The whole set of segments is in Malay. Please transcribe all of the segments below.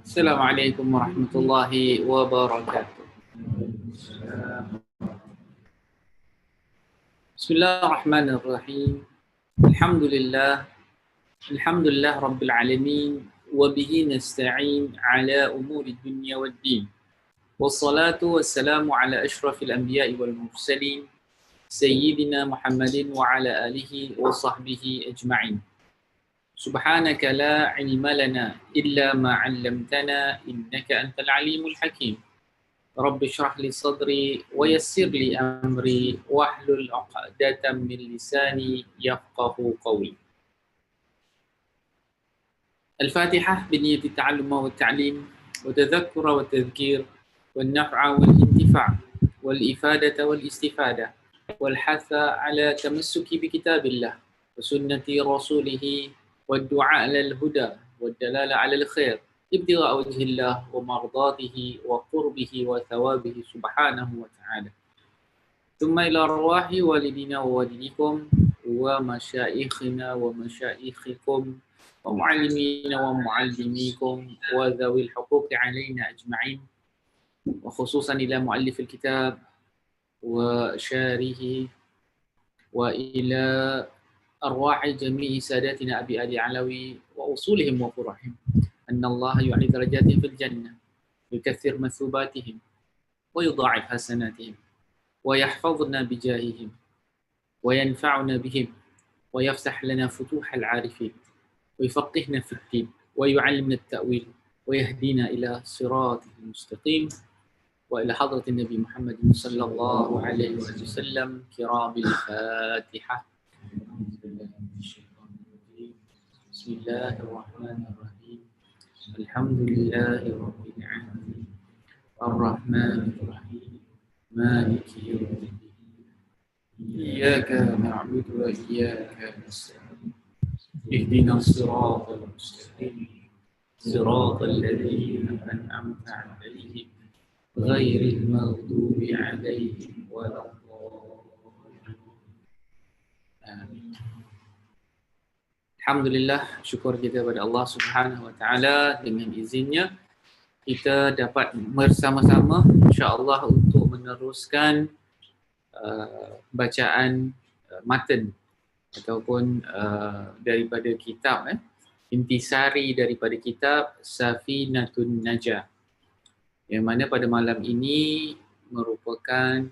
Assalamualaikum warahmatullahi wabarakatuh. Bismillahirrahmanirrahim. Alhamdulillah. Alhamdulillah Rabbil Alamin. Wabihi nasta'in ala umuri dunya wad din. Wassalatu wassalamu ala ashrafil anbiya'i wal mursalin. Sayyidina Muhammadin wa ala alihi wa sahbihi ajma'in. Subhanaka la ilma lana illa ma 'allamtana innaka antal alimul hakim. Rabbi shrah li sadri wa yassir li amri wahlul 'uqdatam min lisani yafqahu qawli. Al-Fatihah biniyati ta'allum wa ta'lim wa tadhakkura wa tadhkir wal naf'a wal intifa' wal ifadata wal istifada wal hatha ala tamassuki bi kitabillah wa sunnati rasulih wad du'a lil huda wad dalala ala al khair ibtigha wajhillah wa mardatihi wa qurbihi wa thawabihi subhanahu wa ta'ala. Thumma ila arwahi walidina wa walidikum wa masyaikhina wa masyaikhikum wa muallimina wa muallimikum wa dhawil huquqi alaina ajma'in wa khususan ila muallif al-kitab wa syarihi wa ila arwahi jami'i sadatina abi ali alawi wa usulihim wa furahim. أن الله يعلي درجاتهم في الجنة ويكثر مثوباتهم ويضاعف حسناتهم ويحفظنا بجاههم وينفعنا بهم ويفتح لنا فتوح العارفين ويفقهنا في الدين ويعلمنا التأويل ويهدينا إلى صراط المستقيم وإلى حضرة النبي محمد صلى الله عليه وسلم كرام الفاتحة. بسم الله الرحمن الرحيم. Alhamdulillahi Rabbil Alamin Ar-Rahmanir Rahim Maliki Yawmiddin Iyyaka na'budu wa iyyaka nasta'in Ihdinas siratal mustaqim Siratal ladzina an'amta 'alaihim ghairil maghdubi 'alaihim waladdallin. Amin. Alhamdulillah, syukur kita kepada Allah Subhanahu Wa Taala, dengan izinnya kita dapat bersama-sama insya-Allah untuk meneruskan bacaan matan ataupun daripada kitab intisari daripada kitab Safinatun Najah, yang mana pada malam ini merupakan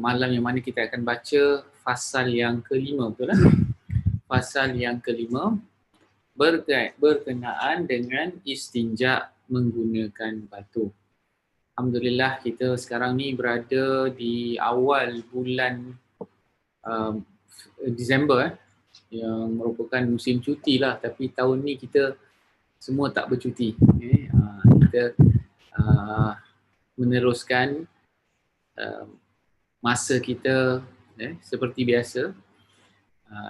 malam yang mana kita akan baca fasal yang kelima, betul tak? Pasal yang kelima berkenaan dengan istinja menggunakan batu. Alhamdulillah, kita sekarang ni berada di awal bulan Disember yang merupakan musim cuti lah, tapi tahun ni kita semua tak bercuti. Kita meneruskan masa kita seperti biasa.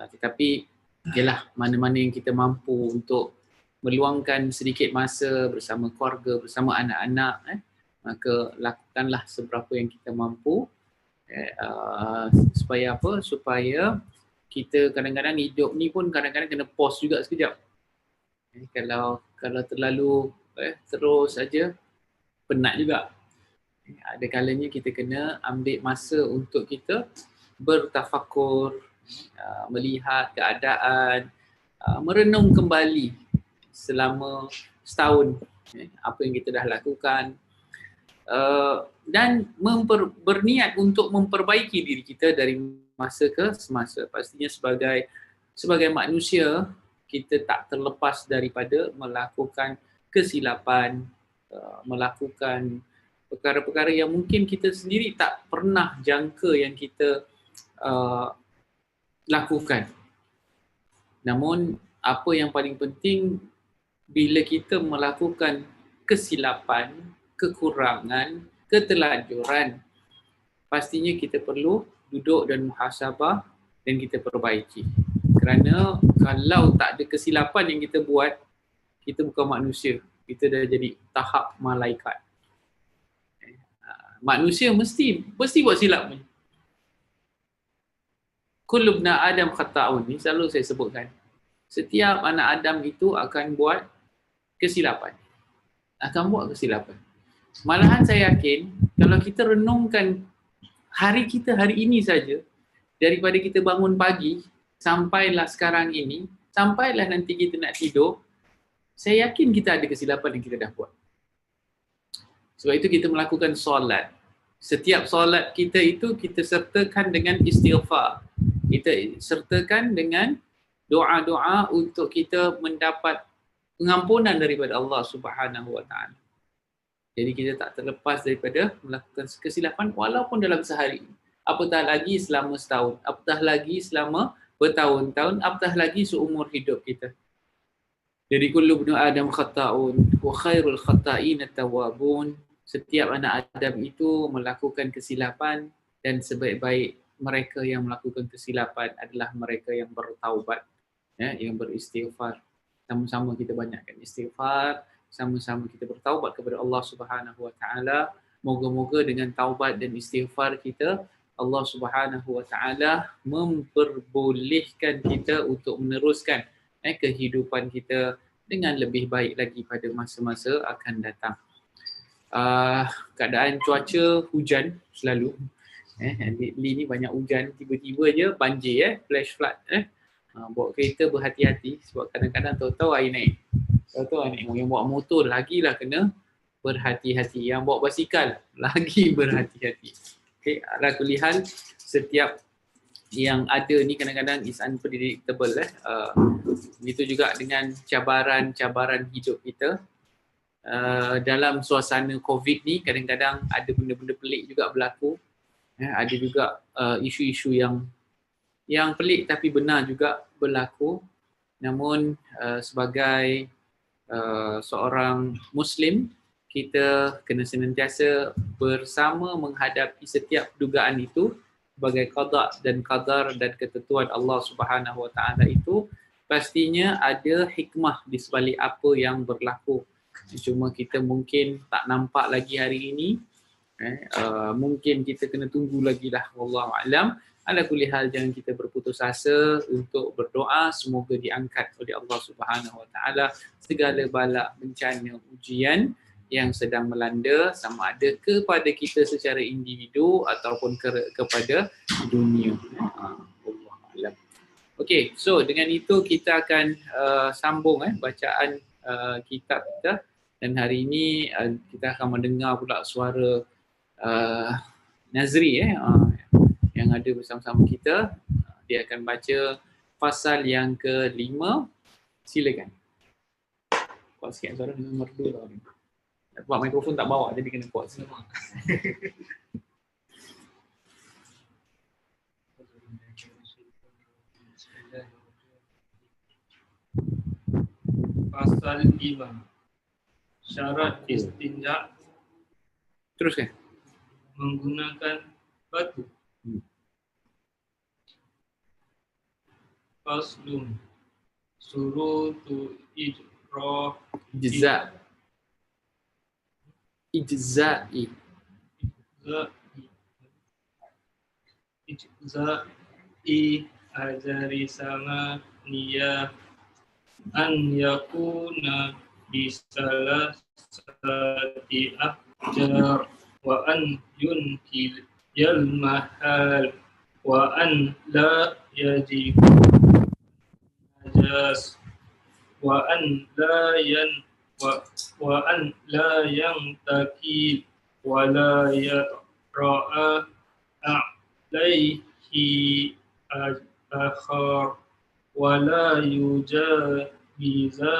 Tetapi ialah mana-mana yang kita mampu untuk meluangkan sedikit masa bersama keluarga, bersama anak-anak, maka lakukanlah seberapa yang kita mampu, supaya apa? Supaya kita kadang-kadang hidup ni pun kadang-kadang kena pause juga sekejap. Kalau terlalu terus saja penat juga. Ada kalanya kita kena ambil masa untuk kita bertafakur, melihat keadaan, merenung kembali selama setahun apa yang kita dah lakukan, dan berniat untuk memperbaiki diri kita dari masa ke semasa. Pastinya sebagai manusia kita tak terlepas daripada melakukan kesilapan, melakukan perkara-perkara yang mungkin kita sendiri tak pernah jangka yang kita lakukan. Namun apa yang paling penting, bila kita melakukan kesilapan, kekurangan, ketelajuran, pastinya kita perlu duduk dan muhasabah dan kita perbaiki. Kerana kalau tak ada kesilapan yang kita buat, kita bukan manusia, kita dah jadi tahap malaikat. Manusia mesti buat silap ni. Kullu ibna Adam khata'un, ni selalu saya sebutkan. Setiap anak Adam itu akan buat kesilapan. akan buat kesilapan. Malahan saya yakin kalau kita renungkan hari kita hari ini saja, daripada kita bangun pagi sampailah sekarang ini, sampailah nanti kita nak tidur, saya yakin kita ada kesilapan yang kita dah buat. Sebab itu kita melakukan solat. Setiap solat kita itu kita sertakan dengan istighfar. Kita sertakan dengan doa-doa untuk kita mendapat pengampunan daripada Allah Subhanahu Wa Taala. Jadi kita tak terlepas daripada melakukan kesilapan walaupun dalam sehari. Apatah lagi selama setahun, apatah lagi selama bertahun-tahun, apatah lagi seumur hidup kita. Jadi kullu ibnu Adam khata'un wa khairul khata'in at-tawwabun. Setiap anak Adam itu melakukan kesilapan dan sebaik-baik mereka yang melakukan kesilapan adalah mereka yang bertaubat, ya, yang beristighfar. Sama-sama kita banyakkan istighfar, sama-sama kita bertaubat kepada Allah Subhanahu Wa Taala. Moga-moga dengan taubat dan istighfar kita, Allah Subhanahu Wa Taala memperbolehkan kita untuk meneruskan kehidupan kita dengan lebih baik lagi pada masa-masa akan datang. Keadaan cuaca hujan selalu. Lately ni banyak hujan, tiba-tiba je banjir, flash flood. Bawa kereta berhati-hati sebab kadang-kadang tahu-tahu air naik. Tahu-tahu air naik. Yang bawa motor lagilah kena berhati-hati. Yang bawa basikal lagi berhati-hati. Okay, ala kulli hal, setiap yang ada ni kadang-kadang is unpredictable. Begitu juga dengan cabaran-cabaran hidup kita. Dalam suasana COVID ni kadang-kadang ada benda-benda pelik juga berlaku. Ada juga isu-isu yang pelik tapi benar juga berlaku. Namun sebagai seorang Muslim, kita kena senantiasa bersama menghadapi setiap dugaan itu sebagai qada dan qadar dan ketentuan Allah Subhanahu Wa Taala itu pastinya ada hikmah di sebalik apa yang berlaku. Cuma kita mungkin tak nampak lagi hari ini. Mungkin kita kena tunggu lagi lah, wallahu alam. Ala kulli hal, jangan kita berputus asa untuk berdoa semoga diangkat oleh Allah Subhanahu Wa Taala segala bala, bencana, ujian yang sedang melanda, sama ada kepada kita secara individu ataupun kepada dunia. Wallahu alam. Okey, so dengan itu kita akan sambung bacaan kitab kita, dan hari ini kita akan mendengar pula suara Nazri yang ada bersama-sama kita. Dia akan baca pasal yang ke-5. Silakan. Kuat sikit suara dengan merdu tau ni. Sebab mikrofon tak bawa jadi kena kuat sikit. Pasal 5. Syarat istinja. Teruskan. Menggunakan batu. Faslun. Surutu Ijza. Ijza'i. Ijza'i ajari sama niyah an yakuna bisalah sati ahjar wa an yunkil yal mahal wa an la yajib najas wa an la wa an la yantaki wa la yatra'a alayhi akhar wa la yujawiza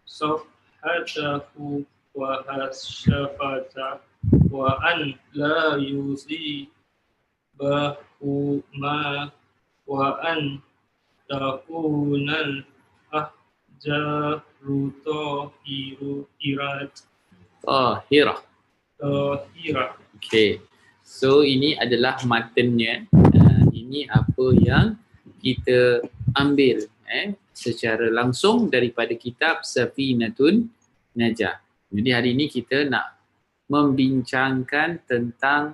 safhatahu wa hasyafata wa an la yusibahu ma wa an takunal ahjaru tahirah. Okay. So ini adalah matanya. Ini apa yang kita ambil secara langsung daripada kitab Safinatun Najah. Jadi hari ini kita nak membincangkan tentang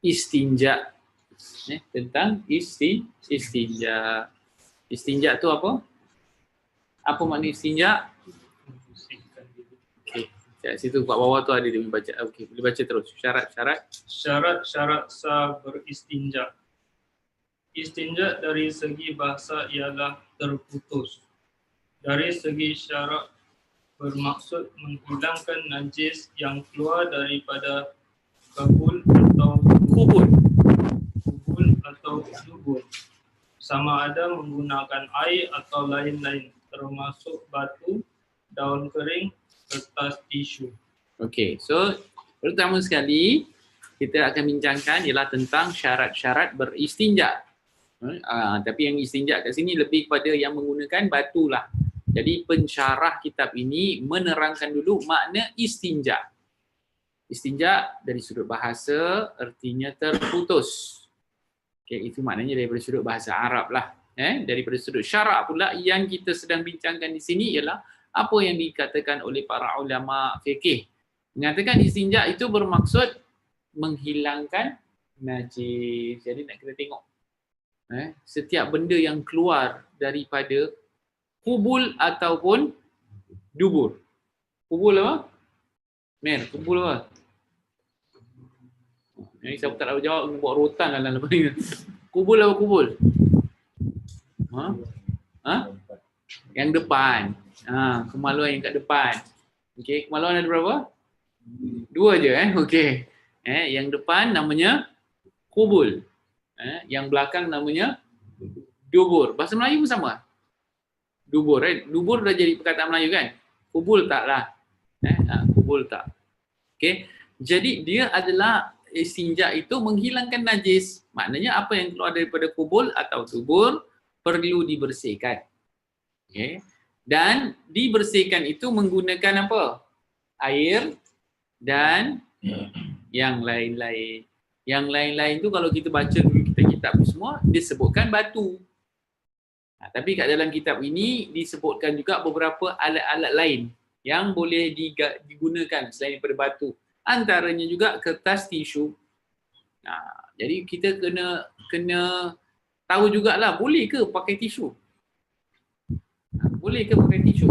istinja. Tentang istinja. Istinja tu apa? Apa makna istinja? Okay. Kat situ kat bawah tu ada dia baca. Okey, boleh baca terus. Syarat-syarat. Syarat-syarat sah beristinja. Istinja dari segi bahasa ialah terputus. Dari segi syarat bermaksud menghilangkan najis yang keluar daripada kubul atau dubur. Sama ada menggunakan air atau lain-lain, termasuk batu, daun kering, kertas tisu. Okey, so pertama sekali kita akan bincangkan ialah tentang syarat-syarat beristinja. Tapi yang istinja kat sini lebih kepada yang menggunakan batu lah. Jadi pensyarah kitab ini menerangkan dulu makna istinja. Istinja dari sudut bahasa artinya terputus. Okey, itu maknanya daripada sudut bahasa Arab lah. Daripada sudut syarak pula yang kita sedang bincangkan di sini ialah apa yang dikatakan oleh para ulama fikih. Mengatakan istinja itu bermaksud menghilangkan najis. Jadi nak kena tengok setiap benda yang keluar daripada kubul ataupun dubur. Kubul apa? Mer, kubul apa? Ini siapa tak tahu jawab, buat rotan lah dalam ni. Kubul apa kubul? Yang depan. Kemaluan yang kat depan. Okey, kemaluan ada berapa? 2 je okey. Yang depan namanya kubul. Yang belakang namanya dubur. Bahasa Melayu pun sama. Dubur, dubur dah jadi perkataan Melayu kan? Kubul taklah. Kubul tak. Okey. Jadi dia adalah istinja itu menghilangkan najis. Maknanya apa yang keluar daripada kubul atau dubur perlu dibersihkan. Okey. Dan dibersihkan itu menggunakan apa? Air dan yang lain-lain. Yang lain-lain tu kalau kita baca dulu kitab semua disebutkan batu. Tapi kat dalam kitab ini disebutkan juga beberapa alat-alat lain yang boleh digunakan selain daripada batu. Antaranya juga kertas tisu. Jadi kita kena tahu jugalah boleh ke pakai tisu? Boleh ke pakai tisu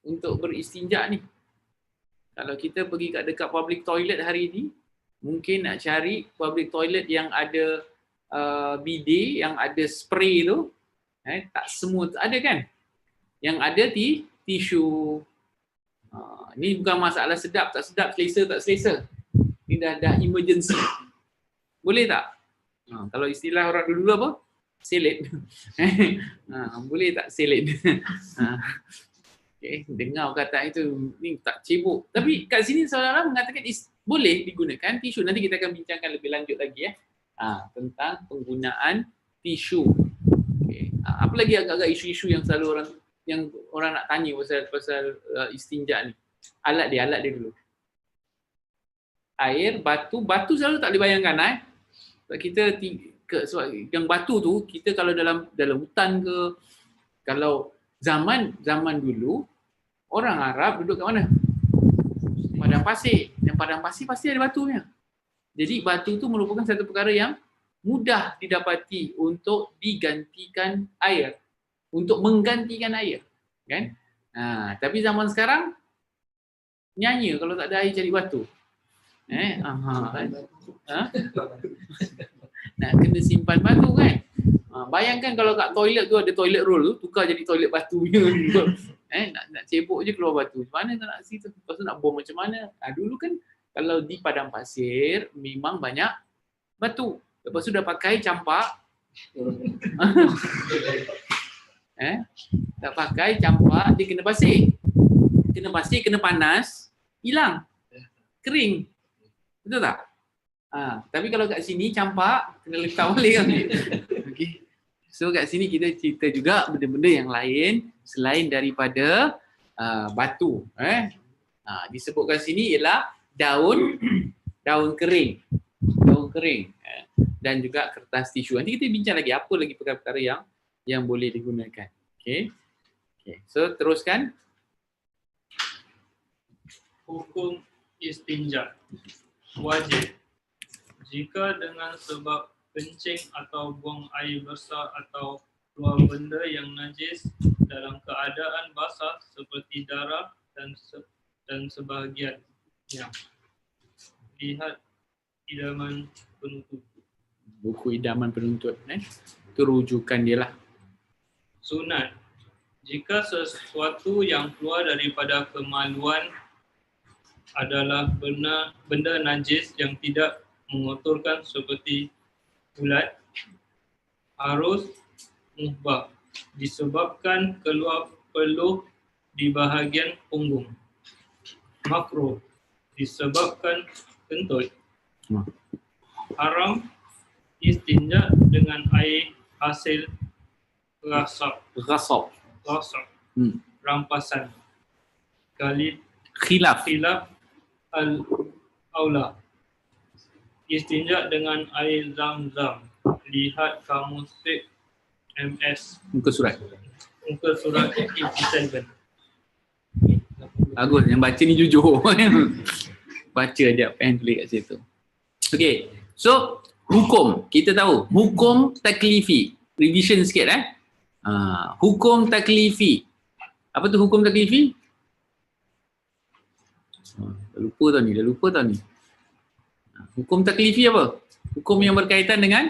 untuk beristinja ni? Kalau kita pergi kat dekat public toilet hari ni, mungkin nak cari public toilet yang ada bidet, yang ada spray tu, tak semua ada kan? Yang ada tisu. Ni bukan masalah sedap tak sedap, selesa tak selesa. Ni dah emergency. Boleh tak? Kalau istilah orang dulu apa? Selit. Boleh tak selit? Okay, dengar kata itu ni tak cebok. Tapi kat sini saudara mengatakan boleh digunakan tisu. Nanti kita akan bincangkan lebih lanjut lagi tentang penggunaan tisu. Okay. Apa lagi agak-agak isu-isu yang selalu orang nak tanya pasal istinja ni? Alat dia dulu. Air, batu selalu tak dibayangkan kita yang batu tu kita kalau dalam hutan ke, kalau zaman dulu orang Arab duduk kat mana? Padang pasir. Dan padang pasir pasti ada batunya. Jadi batu tu merupakan satu perkara yang mudah didapati untuk digantikan air, untuk menggantikan air, kan? Tapi zaman sekarang nyanyi kalau tak ada air cari batu. Nak kena simpan batu kan? Bayangkan kalau kat toilet tu ada toilet roll tu, tukar jadi toilet batu punya. Nak cebok je keluar batu. Macam mana tak nak situ? Lepas tu nak bom macam mana? Dulu kan kalau di padang pasir memang banyak batu. Lepas tu dah pakai campak. Tak pakai campak, dia kena pasir. Kena pasir, kena panas, hilang. Kering. Betul tak? Tapi kalau kat sini campak, kena letak balik kan. Okay. So kat sini kita cerita juga benda-benda yang lain selain daripada batu. Disebutkan sini ialah daun kering. Daun kering. Dan juga kertas tisu. Nanti kita bincang lagi apa lagi perkara-perkara yang boleh digunakan. Okay. So teruskan. Hukum istinja. Wajib. Jika dengan sebab kencing atau buang air besar atau keluar benda yang najis dalam keadaan basah seperti darah dan dan sebahagiannya. Lihat idaman penuntut. Buku idaman penuntut. Itu rujukan dia lah. Sunat. Jika sesuatu yang keluar daripada kemaluan adalah benda najis yang tidak mengotorkan seperti ulat, harus muhbah disebabkan keluar peluh di bahagian punggung. Makruh disebabkan kentut. Haram istinja dengan air hasil rasab, rampasan. Khilaf. Al-aula. Istinja dengan air zam-zam. Lihat kamus MS. Muka surat. Muka surat 87. Bagus, yang baca ni jujur. Baca je apa yang tulis kat situ. Okay, so hukum. Kita tahu hukum taklifi. Revision sikit hukum taklifi. Apa tu hukum taklifi? Dah lupa tau ni. Hukum taklifi apa? Hukum yang berkaitan dengan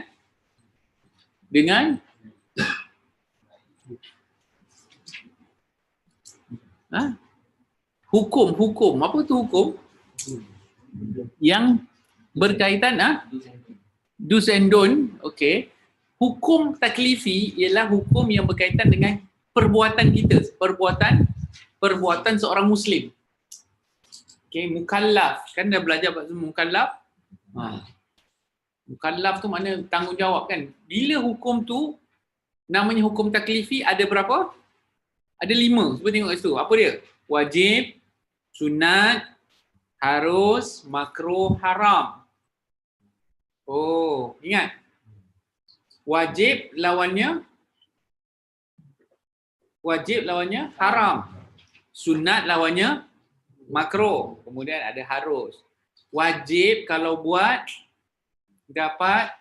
hukum. Apa tu hukum? Yang berkaitan do's and don't. Okay. Hukum taklifi ialah hukum yang berkaitan dengan perbuatan kita, perbuatan seorang muslim. Okay, mukallaf. Kan dah belajar pasal mukallaf? Mukallaf tu makna tanggungjawab kan. Bila hukum tu namanya hukum taklifi ada berapa? Ada 5. Cuba tengok kat situ. Apa dia? Wajib, sunat, harus, makruh, haram. Oh, ingat. Wajib lawannya haram. Sunat lawannya makruh. Kemudian ada harus. Wajib kalau buat dapat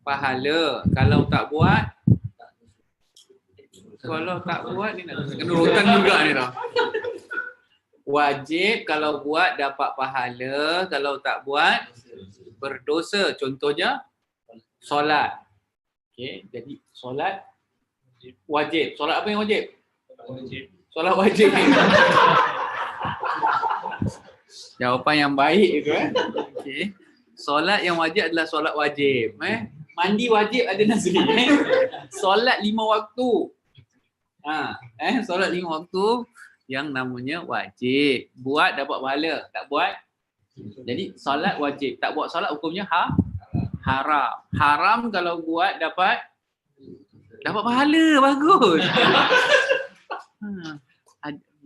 pahala. Kalau tak buat ni nak kena rotan juga ni tau. Wajib kalau buat dapat pahala, kalau tak buat berdosa. Contohnya solat. Okey, jadi solat wajib. Solat apa yang wajib? Solat wajib. Jawapan yang baik itu Okey. Solat yang wajib adalah solat wajib. Mandi wajib ada nazri. Solat 5 waktu. Solat 5 waktu yang namanya wajib. Buat dapat pahala, tak buat. Jadi solat wajib. Tak buat solat hukumnya haram. Haram kalau buat dapat pahala. Bagus.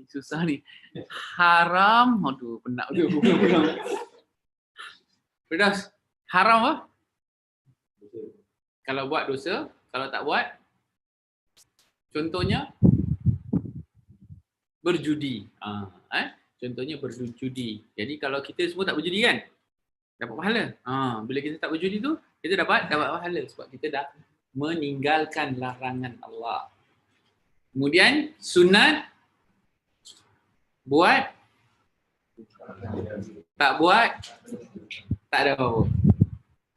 Susah ni. Haram. Aduh, penat dulu. Firdaus, haram apa? Kalau buat dosa, kalau tak buat contohnya berjudi. Contohnya berjudi. Jadi kalau kita semua tak berjudi kan? Dapat pahala. Bila kita tak berjudi tu, kita dapat pahala sebab kita dah meninggalkan larangan Allah. Kemudian sunat buat, tak buat, tak ada apa-apa.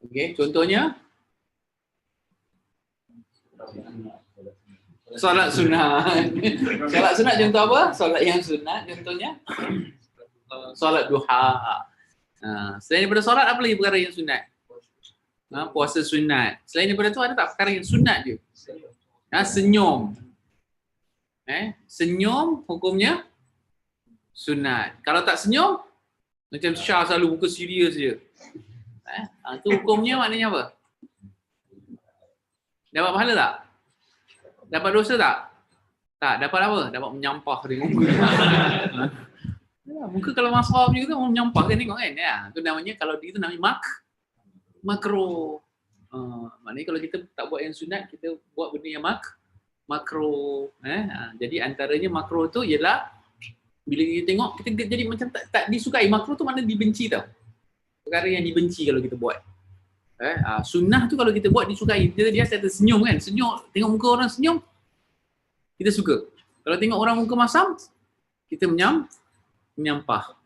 Okey, contohnya solat sunat. Solat sunat contoh apa? Solat yang sunat contohnya solat duha. Selain daripada solat, apa lagi perkara yang sunat? Puasa sunat. Selain daripada tu ada tak perkara yang sunat je? Senyum. Senyum hukumnya sunat. Kalau tak senyum, macam Syah selalu muka serius je. Tu hukumnya maknanya apa? Dapat pahala tak? Dapat dosa tak? Tak. Dapat apa? Dapat menyampah tengok muka. Muka kalau masam je tu menyampah kan tengok kan? Tu namanya, kalau dia tu namanya makruh. Maknanya kalau kita tak buat yang sunat, kita buat benda yang makruh. Jadi antaranya makruh tu ialah bila kita tengok, kita jadi macam tak disukai. Makruh tu makna dibenci tau. Perkara yang dibenci kalau kita buat. Sunnah tu kalau kita buat disukai. Dia kata senyum kan. Senyum, tengok muka orang senyum, kita suka. Kalau tengok orang muka masam, kita menyampah.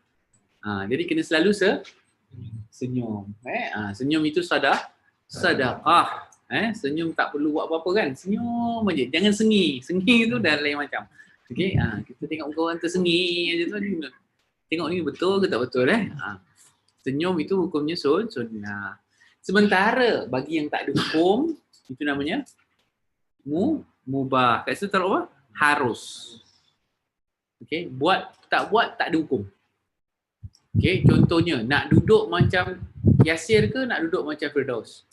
Jadi kena selalu senyum. Senyum itu sedekah. Senyum tak perlu buat apa-apa kan. Senyum aja. Jangan sengi. Sengi tu dah lain macam. Okey, kita tengok muka orang tersengi aja tu. Tengok ni betul ke tak betul Senyum itu hukumnya sunnah. Sementara bagi yang tak ada hukum, itu namanya mubah. Kat situ taruh apa? Harus. Okey, tak buat tak ada hukum. Okey, contohnya nak duduk macam Yasir ke nak duduk macam Firdaus?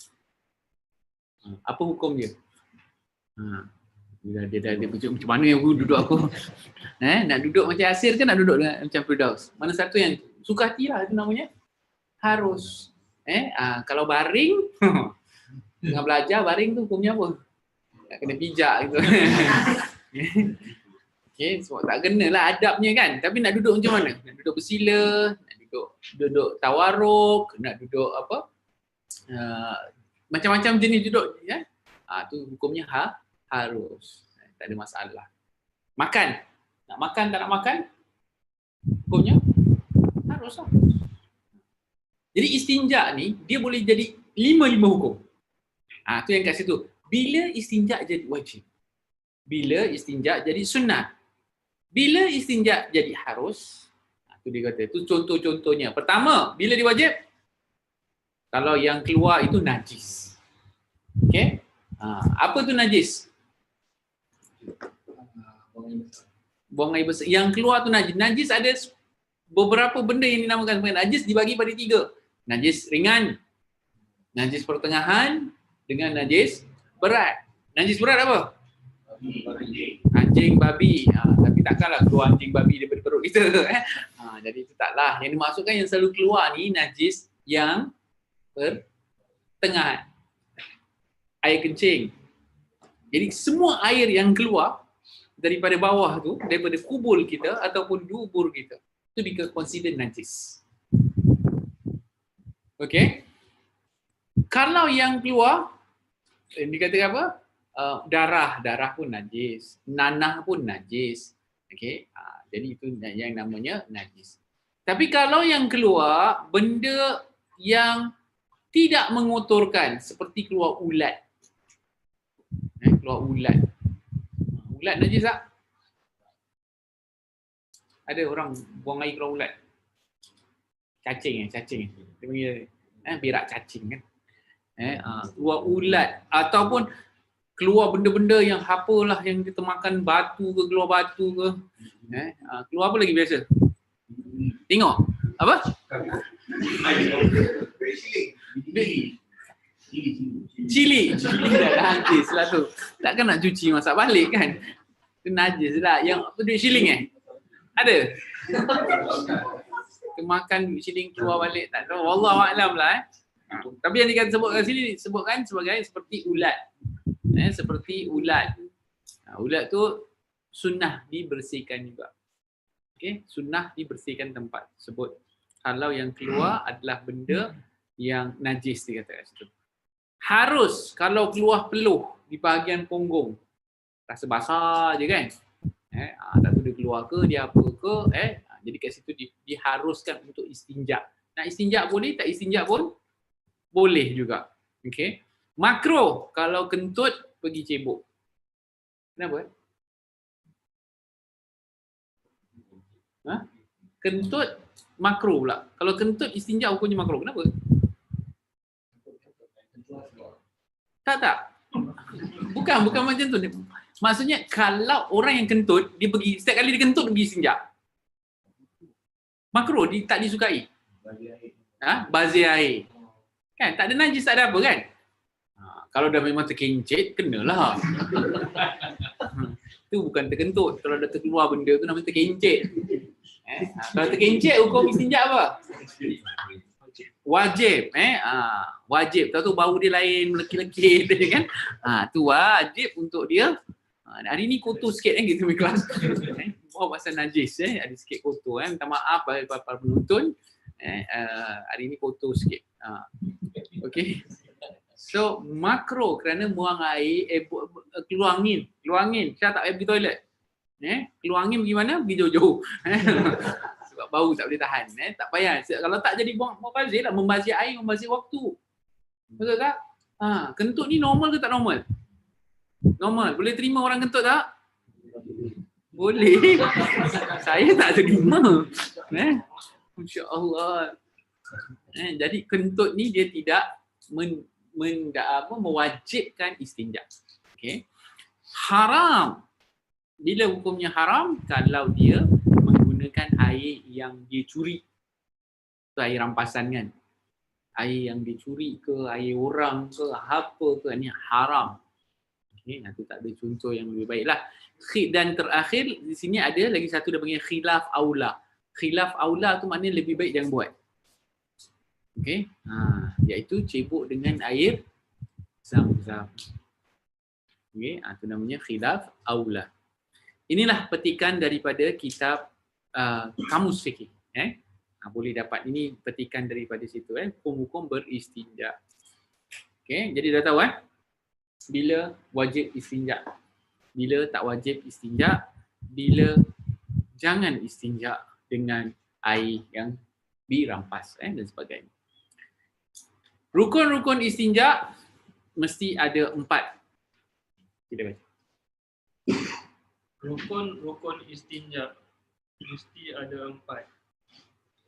Apa hukum dia? Dia dah macam mana aku duduk aku? Nak duduk macam Yasir ke nak duduk macam Firdaus? Mana satu yang suka hatilah, itu namanya harus. Kalau baring tengah belajar baring tu hukumnya apa? Tak kena pijak gitu. Okey, sebab tak kenalah adabnya kan. Tapi nak duduk macam mana? Nak duduk bersila, nak duduk tawaruk, nak duduk apa? Macam-macam jenis duduk ya. Tu hukumnya harus. Tak ada masalah. Makan. Nak makan tak nak makan? Hukumnya harus lah. Jadi istinja ni dia boleh jadi 5 hukum. Tu yang kat situ. Bila istinja jadi wajib? Bila istinja jadi sunnah? Bila istinja jadi harus? Tu dia kata, tu contoh-contohnya. Pertama, bila dia wajib? Kalau yang keluar itu najis. Okey? Apa tu najis? Buang air besar. Yang keluar tu najis. Najis ada beberapa benda yang dinamakan sebagai najis dibagi pada 3. Najis ringan, najis pertengahan dengan najis berat. Najis berat apa? Anjing, babi. Tapi takkanlah keluar anjing, babi daripada perut kita. Jadi itu taklah. Yang dimaksudkan yang selalu keluar ni najis yang pertengahan. Air kencing. Jadi semua air yang keluar daripada bawah tu, daripada kubul kita ataupun dubur kita, itu consider najis. Okey. Kalau yang keluar, dikatakan apa? Darah pun najis, nanah pun najis. Okey. Jadi itu yang namanya najis. Tapi kalau yang keluar benda yang tidak mengotorkan seperti keluar ulat. Keluar ulat. Ulat najis tak? Ada orang buang air keluar ulat. Cacing. Dia panggil berak cacing kan. Keluar ulat ataupun keluar benda-benda yang apalah yang kita makan batu ke, keluar batu ke. Keluar apa lagi biasa? Tengok. Apa? Cili dah najis lah tu. Takkan nak cuci masak balik kan? Itu najis lah. Yang duit shilling ada? Kita makan duit shilling keluar balik tak tahu. Wallahualam lah Tapi yang disebutkan sini disebutkan sebagai seperti ulat. Seperti ulat. Ulat tu sunnah dibersihkan juga. Okey, sunnah dibersihkan tempat sebut. Kalau yang keluar adalah benda yang najis dikatakan situ. Harus kalau keluar peluh di bahagian punggung. Rasa basah je kan. Tak tahu dia keluar ke, dia apa ke, jadi kat situ diharuskan untuk istinja. Nak istinja boleh, tak istinja pun boleh juga. Okey. Makruh kalau kentut pergi cebok. Kenapa? Kentut makruh pula. Kalau kentut istinja hukumnya makruh. Kenapa? Tak. Bukan macam tu. Maksudnya kalau orang yang kentut, dia pergi setiap kali dia kentut pergi istinja. Makruh, tak disukai. Bazir air. Kan tak ada najis, tak ada apa kan? Kalau dah memang terkencit, kenalah. Itu bukan terkentut. Kalau dah terkeluar benda tu namanya terkencit. Kalau terkencit, hukum istinja apa? Wajib. Wajib. Tahu tu bau dia lain, melekit-lekit kan? Tu wajib untuk dia. Hari ni kotor sikit kan kita punya kelas. Bawa pasal najis ada sikit kotor minta maaf para penonton. Hari ni kotor sikit. Okey. So makro kerana buang air keluar angin. Saya tak pergi toilet. Keluar angin pergi mana? Pergi jauh-jauh. Sebab bau tak boleh tahan. Tak payah. Kalau tak jadi buang mubazir lah. Membazir air, membazir waktu. Betul tak? Kentut ni normal ke tak normal? Normal. Boleh terima orang kentut tak? Boleh. Saya tak terima. Masya Allah. Jadi kentut ni dia tidak mewajibkan istinja. Okay. Haram. Bila hukumnya haram? Kalau dia menggunakan air yang dia curi. Itu air rampasan kan? Air yang dia curi ke, air orang ke, apa ke, ni haram. Okay, itu tak ada contoh yang lebih baik lah. Dan terakhir di sini ada lagi satu dia panggil khilaf aula. Khilaf aula tu maknanya lebih baik jangan buat. Okey. Iaitu cebok dengan air zam-zam. Okey, itu namanya khilaf aula. Inilah petikan daripada kitab Kamus Fiqh. Boleh dapat ini petikan daripada situ. Hukum-hukum beristinja. Okey, jadi dah tahu bila wajib istinja, bila tak wajib istinja, bila jangan istinja dengan air yang dirampas dan sebagainya. Rukun-rukun istinja mesti ada 4. Kita baca. Rukun istinja mesti ada 4.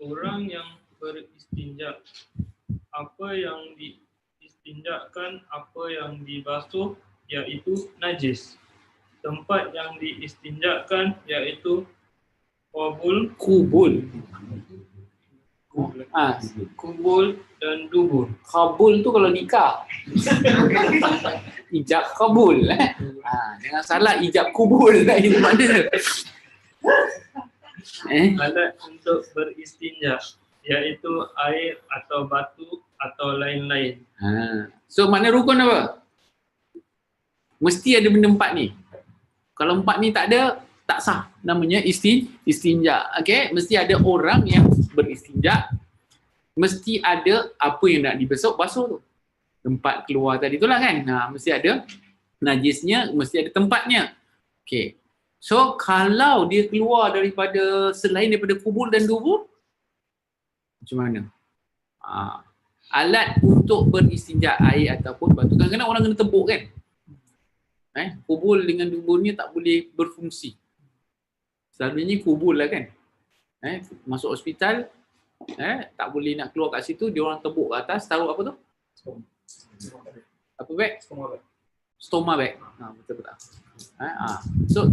Orang yang beristinja, apa yang diistinjakan, apa yang dibasuh, iaitu najis. Tempat yang diistinjakan iaitu kubul dan dubur. Kabul tu kalau nikah. Ijab kabul. Jangan salah ijab kubul lah itu mana. Alat untuk beristinja iaitu air atau batu atau lain-lain. So makna rukun apa? Mesti ada benda 4 ni. Kalau 4 ni tak ada, tak sah. Namanya istinja. Okay? Mesti ada orang yang beristinja. Mesti ada apa yang nak dibasuh tu. Tempat keluar tadi tu lah kan. Mesti ada najisnya, mesti ada tempatnya. Okay. So kalau dia keluar daripada selain daripada kubur dan dubur, macam mana? Alat untuk beristinja air ataupun batu. Kadang-kadang orang kena tebuk kan. Kubur dengan duburnya tak boleh berfungsi. Selalunya kubur lah kan. Masuk hospital, tak boleh nak keluar kat situ, dia orang tebuk kat atas, taruh apa tu? Apa bag? Stoma bag. Betul-betul. So,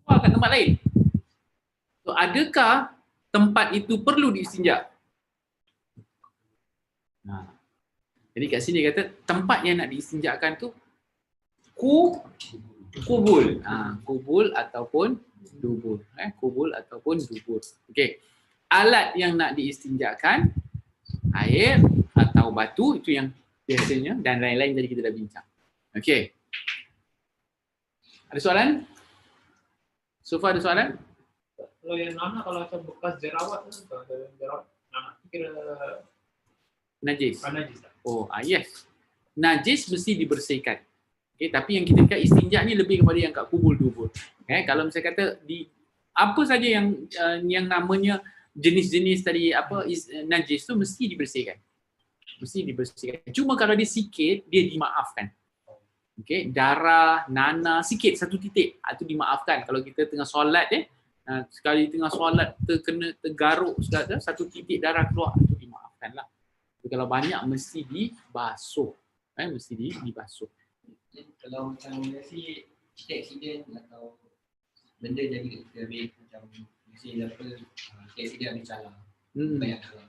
keluar kat tempat lain. So, adakah tempat itu perlu diistinja? Jadi kat sini kata tempat yang nak diistinjakan tu kubul. Kubul ataupun dubur. Kubul ataupun dubur. Okey. Alat yang nak diistinjakan air atau batu, itu yang biasanya, dan lain-lain tadi kita dah bincang. Okey. Ada soalan? Sofa ada soalan? Kalau yang Nana kalau macam bekas jerawat tu, jerawat Nana kira najis. Najis tak? Yes. Najis mesti dibersihkan. Okay, tapi yang kita kata istinja ni lebih kepada yang kat kubul dubur. Kalau misalnya kata di apa saja yang namanya jenis-jenis tadi najis tu mesti dibersihkan. Mesti dibersihkan. Cuma kalau dia sikit, dia dimaafkan. Okey, darah, nanah sikit satu titik, itu dimaafkan. Kalau kita tengah solat sekali tengah solat terkena tergaruk satu titik darah keluar, itu dimaafkanlah. Tapi kalau banyak mesti dibasuh. Mesti dibasuh. Kalau macam si kita accident atau benda jadi kita ambil macam mesti apa accident ambil salah. Banyak salah.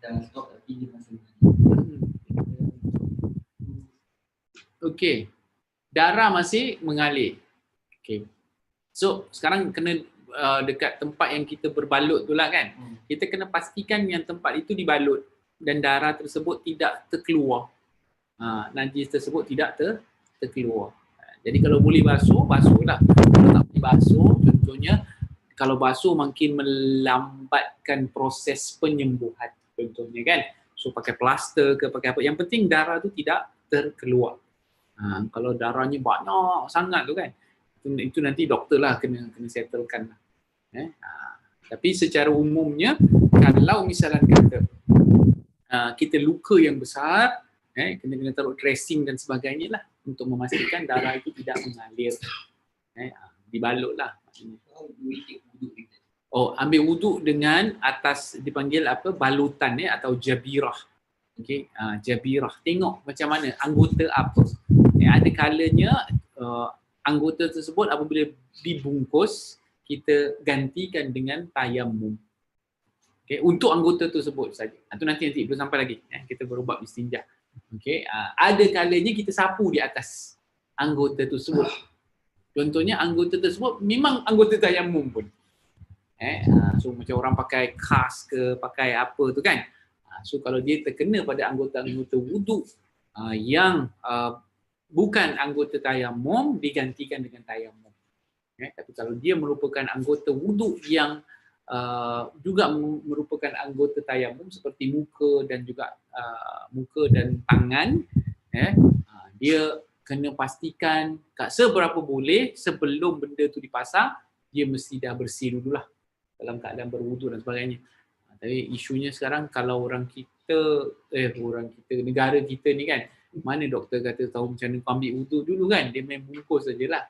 Dah stop tapi dia masih Okey. Darah masih mengalir. Okey. So sekarang kena dekat tempat yang kita berbalut tu lah kan. Kita kena pastikan yang tempat itu dibalut dan darah tersebut tidak terkeluar. Najis tersebut tidak terkeluar. Jadi kalau boleh basuhlah. Kalau tak boleh basuh, contohnya kalau basuh makin melambatkan proses penyembuhan contohnya kan. So pakai plaster ke pakai apa, yang penting darah tu tidak terkeluar. Kalau darahnya banyak sangat tu kan, itu nanti doktor lah kena settlekan lah. Tapi secara umumnya kalau misalnya kata kita luka yang besar, kena taruh dressing dan sebagainya lah untuk memastikan darah itu tidak mengalir. Dibalutlah maksudnya. Ambil wuduk dengan atas dipanggil apa, balutan atau jabirah. Okey, jabirah. Tengok macam mana anggota apa. Ada kalanya anggota tersebut apabila dibungkus kita gantikan dengan tayammum. Okey, untuk anggota tersebut saja. Itu nanti belum sampai lagi. Kita berubat istinja. Okey, ada kalanya kita sapu di atas anggota tersebut. Contohnya anggota tersebut memang anggota tayammum pun. So macam orang pakai kas ke, pakai apa tu kan. So kalau dia terkena pada anggota-anggota wuduk yang bukan anggota tayammum, digantikan dengan tayammum. Tapi kalau dia merupakan anggota wuduk yang juga merupakan anggota tayammum seperti muka dan juga muka dan tangan, dia kena pastikan seberapa boleh sebelum benda tu dipasang, dia mesti dah bersih dululah dalam keadaan berwuduk dan sebagainya. Tapi isunya sekarang kalau orang kita, negara kita ni kan, mana doktor kata tahu macam mana kau ambil wuduk dulu kan, dia main bungkus sajalah.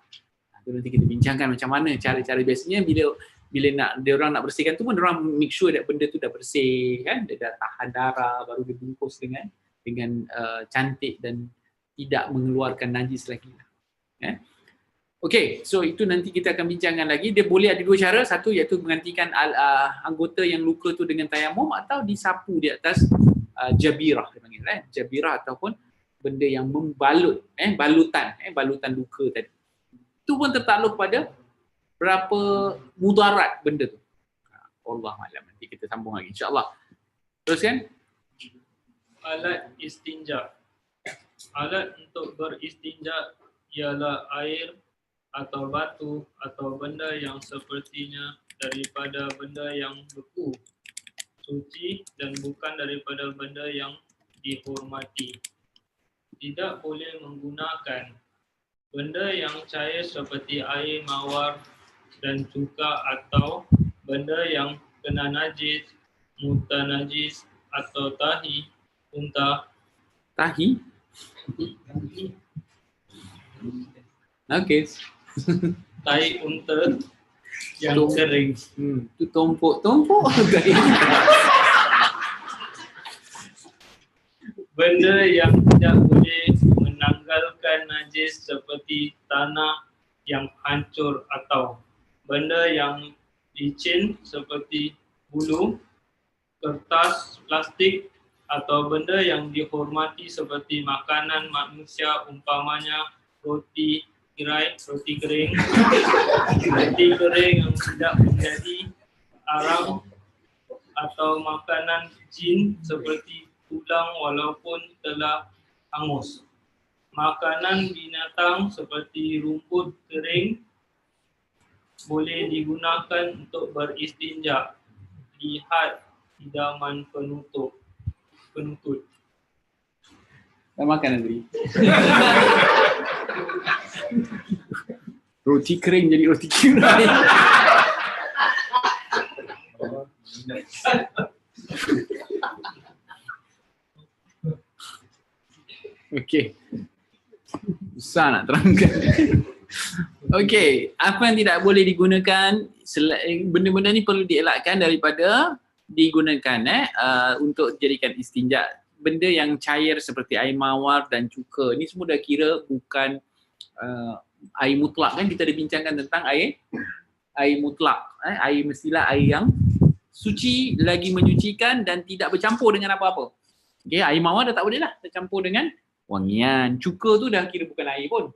Itu nanti kita bincangkan macam mana cara-cara. Biasanya bila nak dia orang nak bersihkan tu pun dia orang make sure that benda tu dah bersih kan, dia dah tahan darah, baru dia bungkus dengan cantik dan tidak mengeluarkan najis lagi. Okey, so itu nanti kita akan bincangkan lagi. Dia boleh ada dua cara, satu iaitu menggantikan anggota yang luka tu dengan tayammum atau disapu di atas jabirah dia panggil, jabirah ataupun benda yang membalut, balutan luka tadi. Itu pun tertakluk pada berapa mudarat benda tu. Allah malam, nanti kita sambung lagi insya-Allah. Teruskan. Alat istinja. Alat untuk beristinja ialah air atau batu atau benda yang sepertinya daripada benda yang beku, suci dan bukan daripada benda yang dihormati. Tidak boleh menggunakan benda yang cair seperti air mawar dan cuka atau benda yang kena najis, mutanajis atau tahi unta. Tahi? Okey. Tai unta yang kering. Tu tumpuk-tumpuk. Benda yang tidak boleh menanggalkan najis seperti tanah yang hancur atau benda yang licin seperti bulu, kertas, plastik atau benda yang dihormati seperti makanan manusia umpamanya roti tirai, roti kering yang tidak menjadi arang atau makanan jin seperti tulang walaupun telah hangus. Makanan binatang seperti rumput kering boleh digunakan untuk beristinja. Lihat hidaman penutut. Dah makan nanti. Roti kering jadi roti kirai. Okey. Susah nak terangkan. Okey, apa yang tidak boleh digunakan, benda-benda ni perlu dielakkan daripada digunakan untuk dijadikan istinja. Benda yang cair seperti air mawar dan cuka, ni semua dah kira bukan air mutlak kan. Kita ada bincangkan tentang air mutlak. Air mestilah air yang suci, lagi menyucikan dan tidak bercampur dengan apa-apa. Okay, air mawar dah tak boleh lah tercampur dengan wangian. Cuka tu dah kira bukan air pun.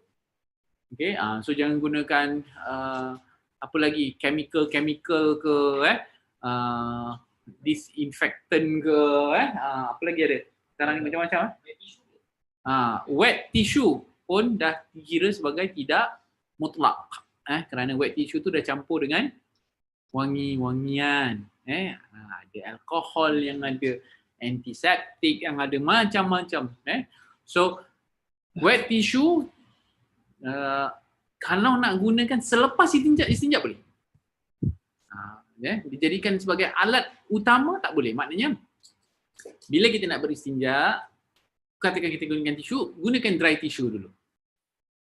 Okay, so jangan gunakan apa lagi, chemical ke disinfectant ke apa lagi ada sekarang ni macam-macam. Wet tissue pun dah dikira sebagai tidak mutlak kerana wet tissue tu dah campur dengan wangi-wangian. Ada alkohol yang ada, antiseptik yang ada, macam-macam. So wet tissue kalau nak gunakan selepas istinja boleh. Dijadikan sebagai alat utama tak boleh. Maknanya bila kita nak beristinja, katakan kita gunakan tisu, gunakan dry tissue dulu.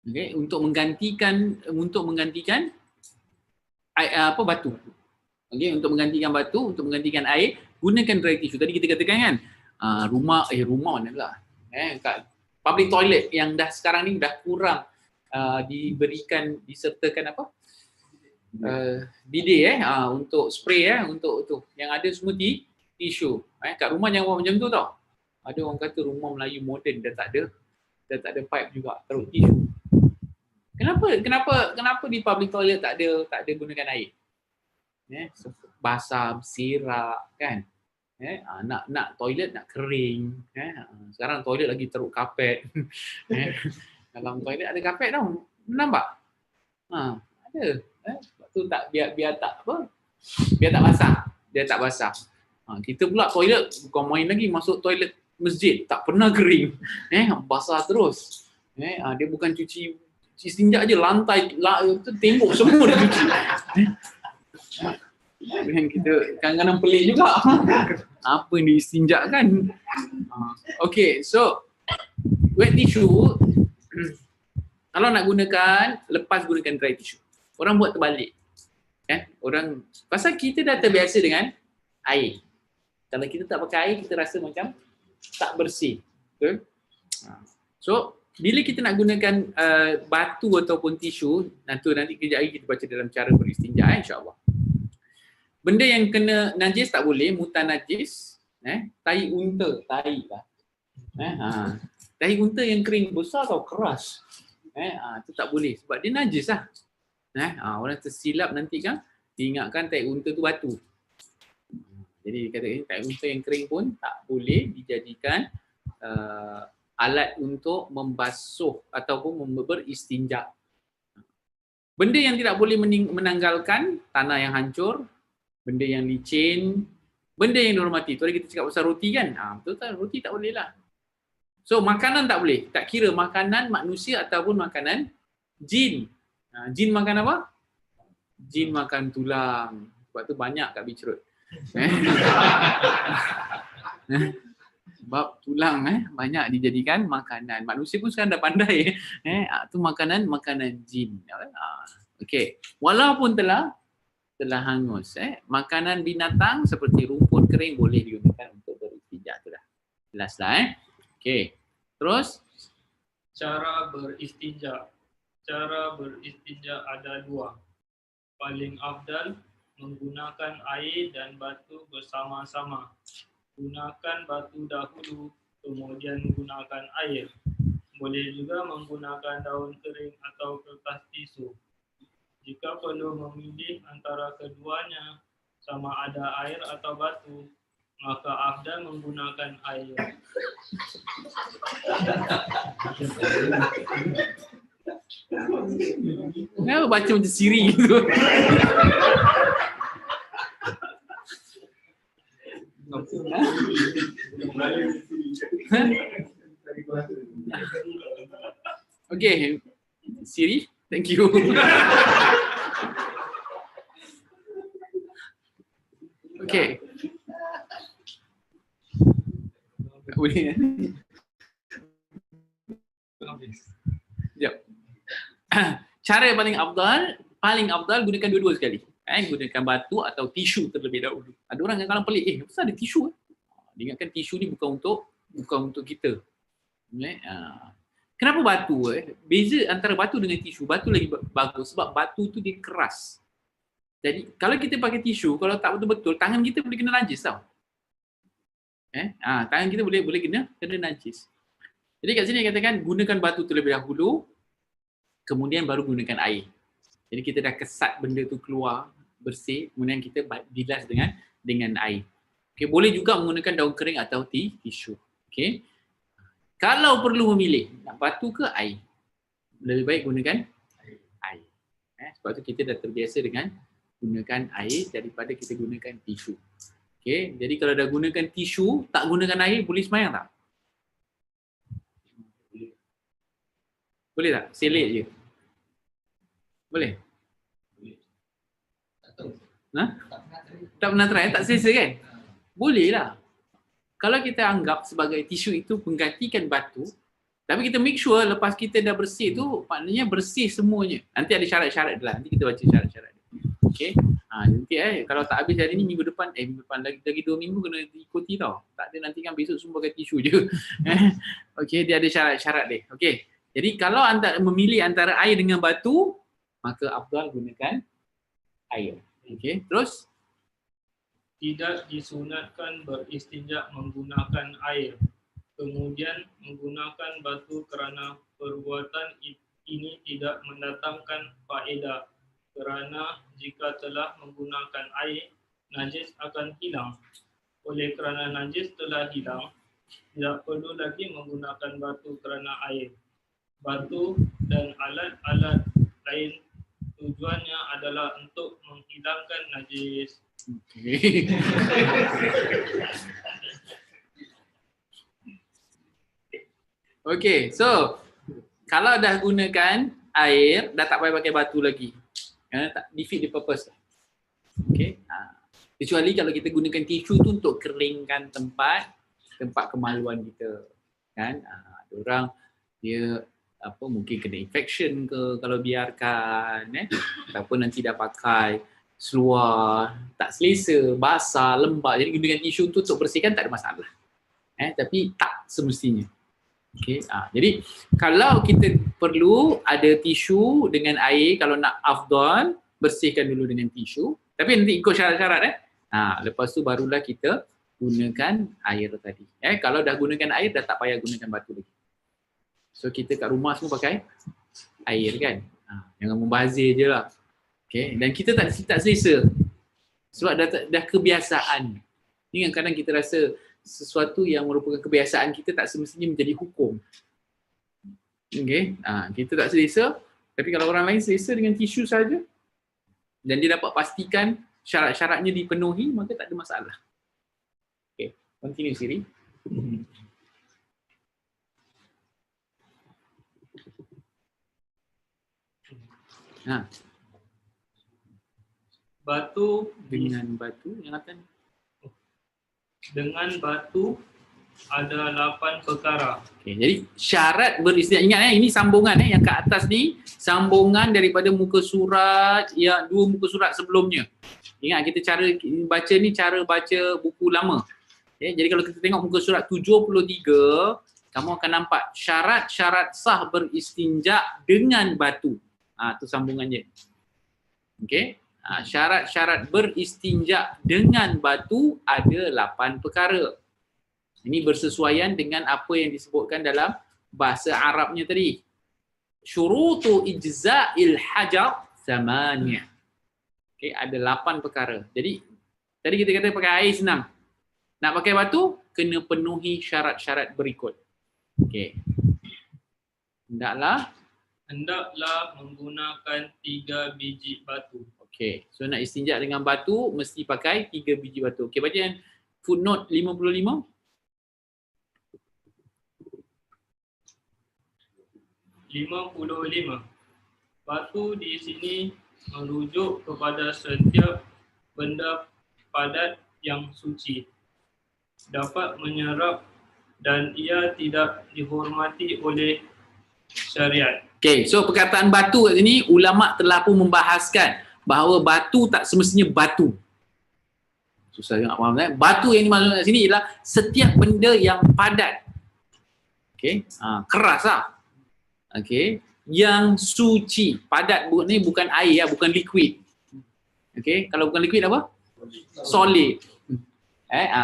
Okay, untuk menggantikan batu. Okay, untuk menggantikan batu, untuk menggantikan air, gunakan dry tissue. Tadi kita katakan kan, rumah mana pula? Kat public toilet yang dah sekarang ni dah kurang disertakan bidet untuk spray untuk tu. Yang ada semua tisu. Kat rumah jangan buat macam tu tau. Ada orang kata rumah Melayu moden dah tak ada pipe juga, taruh tisu. Kenapa di public toilet tak ada gunakan air? Basah, bersirap kan. Nak toilet nak kering. Sekarang toilet lagi taruh kapet. Dalam toilet ada kapet tau. Nampak? Ada. Sebab tu tak biar tak basah. Dia tak basah. Kita pula toilet bukan main lagi, masuk toilet masjid tak pernah kering. Basah terus. Dia bukan cuci istinja je, lantai tembok semua dia cuci. Dengan kita kadang-kadang pelik juga. Apa yang diistinjakan? Okay, so wet tissue kalau nak gunakan, lepas gunakan dry tissue. Orang buat terbalik. Pasal kita dah terbiasa dengan air. Kalau kita tak pakai air, kita rasa macam tak bersih. Betul? So, bila kita nak gunakan batu ataupun tisu, nanti kejap lagi kita baca dalam cara beristinja, insya-Allah. Benda yang kena najis tak boleh, mutan najis, tai unta, tai unta yang kering besar atau keras. Itu tak boleh sebab dia najis lah. Orang tersilap nanti kan diingatkan tai unta tu batu. Jadi kata tai unta yang kering pun tak boleh dijadikan alat untuk membasuh ataupun beristinja. Benda yang tidak boleh menanggalkan, tanah yang hancur, benda yang licin, benda yang dihormati. Tu kita cakap pasal roti kan? Betul tak? Roti tak boleh lah. So makanan tak boleh. Tak kira makanan manusia ataupun makanan jin. Jin makan apa? Jin makan tulang. Sebab tu banyak kat Beach Road. Sebab tulang banyak dijadikan makanan. Manusia pun sekarang dah pandai. Tu makanan jin. Okey. Walaupun telah hangus, makanan binatang seperti rumput kering boleh digunakan untuk beristinja. Tu dah. Jelas lah. Okey. Terus Cara beristinja. Cara beristinja ada dua. Paling afdal menggunakan air dan batu bersama-sama. Gunakan batu dahulu, kemudian gunakan air. Boleh juga menggunakan daun kering atau kertas tisu. Jika perlu memilih antara keduanya, sama ada air atau batu, maka afdal menggunakan air. Kenapa baca macam Siri gitu? Okay, Siri, thank you. Okay. Tak boleh. Sekejap. Cara yang paling afdal gunakan dua-dua sekali. Gunakan batu atau tisu terlebih dahulu. Ada orang yang kalau pelik, kenapa ada tisu? Dia ingatkan tisu ni bukan untuk kita. Kenapa batu? Beza antara batu dengan tisu, batu lagi bagus sebab batu tu dia keras. Jadi kalau kita pakai tisu, kalau tak betul-betul, tangan kita boleh kena najis tau. Tangan kita boleh kena najis. Jadi kat sini katakan gunakan batu terlebih dahulu, kemudian baru gunakan air. Jadi kita dah kesat benda tu keluar bersih, kemudian kita bilas dengan air. Okay, boleh juga menggunakan daun kering atau tisu. Okay. Kalau perlu memilih, nak batu ke air? Lebih baik gunakan air. Sebab tu kita dah terbiasa dengan gunakan air daripada kita gunakan tisu. Okay. Jadi kalau dah gunakan tisu, tak gunakan air, boleh sembahyang tak? Boleh tak? Selit je. Boleh? Tak pernah try, tak selesa kan? Boleh lah. Kalau kita anggap sebagai tisu itu menggantikan batu, tapi kita make sure lepas kita dah bersih tu, maknanya bersih semuanya. Nanti ada syarat-syarat dia lah. Nanti kita baca syarat-syarat dia. Okay. Nanti kalau tak habis hari ni, minggu depan lagi 2 minggu kena ikuti tau. Tak ada nanti kan besok semua pakai tisu je. Okay, dia ada syarat-syarat dia. Okay. Jadi kalau anda memilih antara air dengan batu, maka afdal gunakan air. Okay. Terus? Tidak disunatkan beristinja menggunakan air. Kemudian menggunakan batu kerana perbuatan ini tidak mendatangkan faedah. Kerana jika telah menggunakan air, najis akan hilang. Oleh kerana najis telah hilang, tidak perlu lagi menggunakan batu kerana air. Batu dan alat-alat lain tujuannya adalah untuk menghilangkan najis. Okay. Okay, so kalau dah gunakan air, dah tak payah pakai batu lagi. Tak defeat the purpose. Okay. Kecuali kalau kita gunakan tisu tu untuk keringkan tempat kemaluan kita. Kan? Ada orang dia mungkin kena infection ke kalau biarkan, ataupun nanti dah pakai seluar, tak selesa, basah, lembab. Jadi gunakan tisu tu untuk bersihkan tak ada masalah. Tapi tak semestinya. Okay. Jadi kalau kita perlu ada tisu dengan air, kalau nak afdal, bersihkan dulu dengan tisu. Tapi nanti ikut syarat-syarat. Lepas tu barulah kita gunakan air tadi. Kalau dah gunakan air, dah tak payah gunakan batu lagi. So kita kat rumah semua pakai air kan. Jangan membazir je lah. Okay. Dan kita tak selesa sebab dah kebiasaan. Ini kadang kita rasa sesuatu yang merupakan kebiasaan kita tak semestinya menjadi hukum. Okay. Kita tak selesa, tapi kalau orang lain selesa dengan tisu saja dan dia dapat pastikan syarat-syaratnya dipenuhi, maka tak ada masalah. Okay. Continue Siri. Batu dengan batu yang akan dengan batu ada 8 perkara. Okay, jadi syarat beristinja, ingat ini sambungan yang kat atas ni sambungan daripada muka surat yang 2 muka surat sebelumnya. Ingat kita cara baca ni cara baca buku lama. Okay, jadi kalau kita tengok muka surat 73, kamu akan nampak syarat-syarat sah beristinja dengan batu. Tu sambungannya. Okey. Syarat-syarat beristinja dengan batu ada 8 perkara. Ini bersesuaian dengan apa yang disebutkan dalam bahasa Arabnya tadi. Syurutu ijza'il hajar thamaniyah. Okey, ada 8 perkara. Jadi tadi kita kata pakai air senang. Nak pakai batu kena penuhi syarat-syarat berikut. Okey. Hendaklah menggunakan 3 biji batu. Okey, so nak istinja dengan batu mesti pakai 3 biji batu. Okey, baca yang footnote 55. 55. Batu di sini merujuk kepada setiap benda padat yang suci, dapat menyerap dan ia tidak dihormati oleh syariat. Okey, so perkataan batu kat sini ulama telah pun membahaskan bahawa batu tak semestinya batu. Susah nak faham kan? Batu yang dimaksud kat sini ialah setiap benda yang padat. Okey, keras lah. Okey, yang suci. Padat ni bukan air, bukan liquid. Okey, kalau bukan liquid apa? Solid.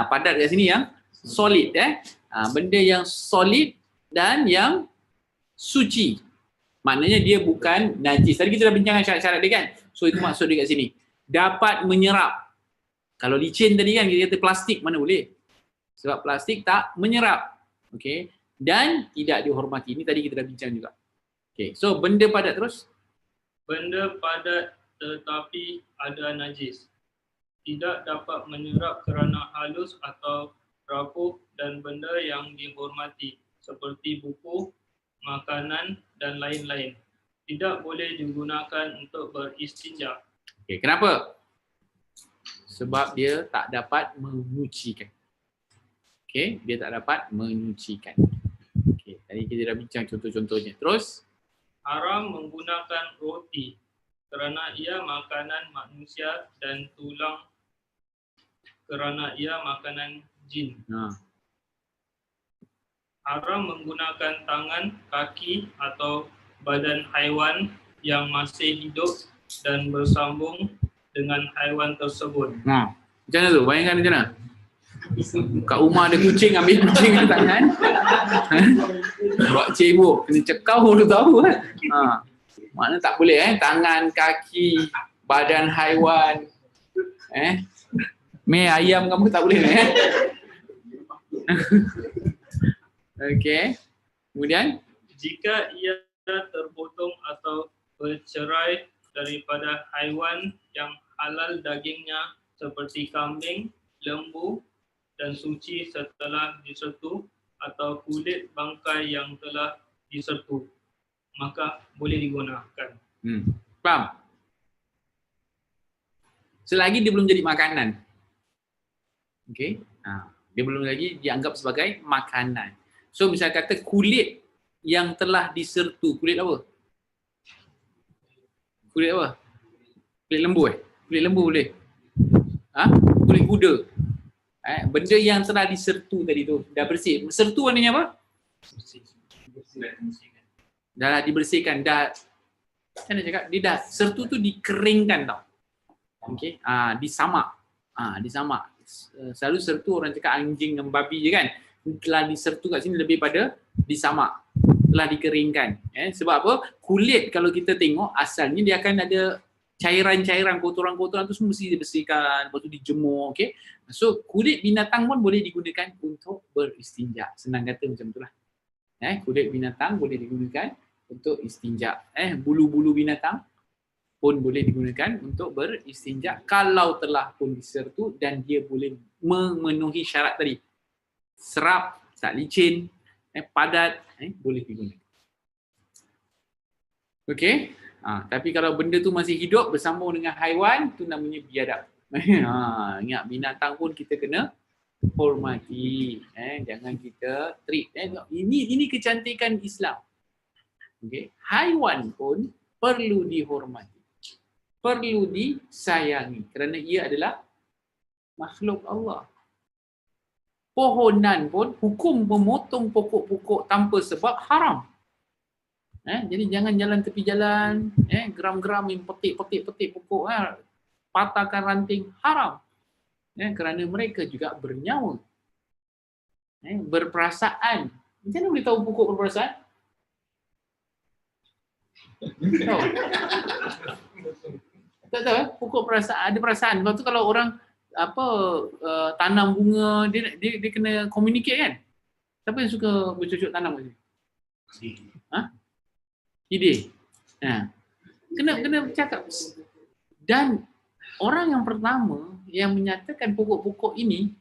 Padat kat sini yang solid. Benda yang solid dan yang suci. Maknanya dia bukan najis. Tadi kita dah bincangkan syarat-syarat dia kan? So itu maksud dia kat sini. Dapat menyerap. Kalau licin tadi kan kita kata plastik, mana boleh? Sebab plastik tak menyerap. Okey. Dan tidak dihormati. Ini tadi kita dah bincang juga. Okey. So benda padat terus? Benda padat tetapi ada najis. Tidak dapat menyerap kerana halus atau rapuh dan benda yang dihormati seperti buku, makanan dan lain-lain. Tidak boleh digunakan untuk beristinja. Okey, kenapa? sebab dia tak dapat menyucikan. Okey, dia tak dapat menyucikan. Okey, tadi kita dah bincang contoh-contohnya. Terus Haram menggunakan roti kerana ia makanan manusia dan tulang kerana ia makanan jin. Haram menggunakan tangan, kaki atau badan haiwan yang masih hidup dan bersambung dengan haiwan tersebut. macam mana tu? Bayangkan macam mana? Kat rumah ada kucing, ambil kucing di tangan. Buat cebok, kena cekau tu tahu kan? Maknanya tak boleh tangan, kaki, badan haiwan. Ayam kamu tak boleh Okey. Kemudian jika ia terpotong atau bercerai daripada haiwan yang halal dagingnya seperti kambing, lembu dan suci setelah disertu atau kulit bangkai yang telah disertu, maka boleh digunakan. Faham? Selagi dia belum jadi makanan. Okey. Dia belum lagi dianggap sebagai makanan. So misal kata kulit yang telah disertu, kulit apa? Kulit apa? Kulit lembu Kulit lembu boleh? Kulit kuda. Benda yang telah disertu tadi tu dah bersih. Sertu maknanya apa? Dah dibersihkan, dah macam mana cakap? Dia dah sertu tu dikeringkan tau. Okey. Disamak. Disamak. Selalu sertu orang cakap anjing dan babi je kan. Telah disertu kat sini lebih pada disamak, telah dikeringkan. Sebab apa? Kulit kalau kita tengok asalnya dia akan ada cairan-cairan, kotoran-kotoran tu semua mesti dibersihkan, lepas tu dijemur. Okay? So kulit binatang pun boleh digunakan untuk beristinja. Senang kata macam itulah. Kulit binatang boleh digunakan untuk istinja. Bulu-bulu binatang pun boleh digunakan untuk beristinja kalau telah pun disertu dan dia boleh memenuhi syarat tadi. Serap, tak licin, padat, boleh digunakan. Okey. Tapi kalau benda tu masih hidup bersambung dengan haiwan, tu namanya biadab. Ingat binatang pun kita kena hormati. Jangan kita treat. Ini kecantikan Islam. Okey. Haiwan pun perlu dihormati. Perlu disayangi kerana ia adalah makhluk Allah. Pohonan pun hukum memotong pokok-pokok tanpa sebab haram. Jadi jangan jalan tepi jalan, geram-geram yang petik pokok, patahkan ranting, haram. Kerana mereka juga bernyawa. Berperasaan. Macam mana boleh tahu pokok berperasaan? Tahu? Tak tahu pokok perasaan, ada perasaan. Lepas tu kalau orang tanam bunga, dia kena communicate kan? Siapa yang suka bercucuk tanam kat sini? Ide. Kena bercakap. Dan orang yang pertama yang menyatakan pokok-pokok ini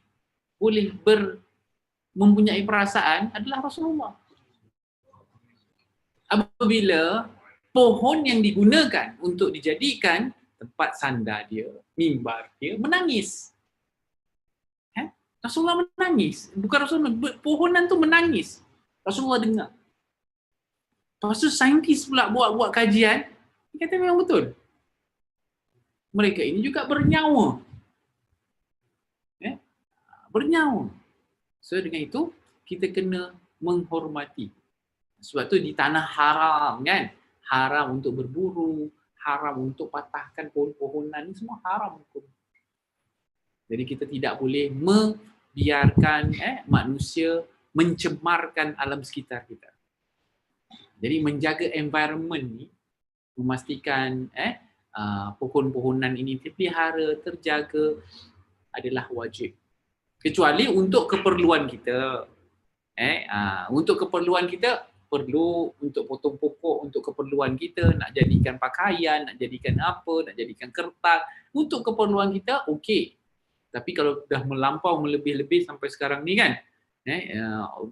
boleh mempunyai perasaan adalah Rasulullah. Apabila pohon yang digunakan untuk dijadikan tempat sandar dia, mimbar dia, menangis. Rasulullah menangis. Bukan Rasulullah, pohonan tu menangis. Rasulullah dengar. Lepas tu saintis pula buat kajian, dia kata memang betul. Mereka ini juga bernyawa. Bernyawa. So dengan itu, kita kena menghormati. Sebab tu di tanah haram kan, haram untuk berburu, haram untuk patahkan pohon-pohonan, ni semua haram hukum. Jadi kita tidak boleh membiarkan manusia mencemarkan alam sekitar kita. Jadi menjaga environment ni, memastikan pohon-pohonan ini dipelihara, terjaga adalah wajib. Kecuali untuk keperluan kita. Untuk keperluan kita perlu untuk potong pokok untuk keperluan kita, nak jadikan pakaian, nak jadikan apa, nak jadikan kertas, untuk keperluan kita okey. Tapi kalau dah melampau melebih-lebih sampai sekarang ni kan,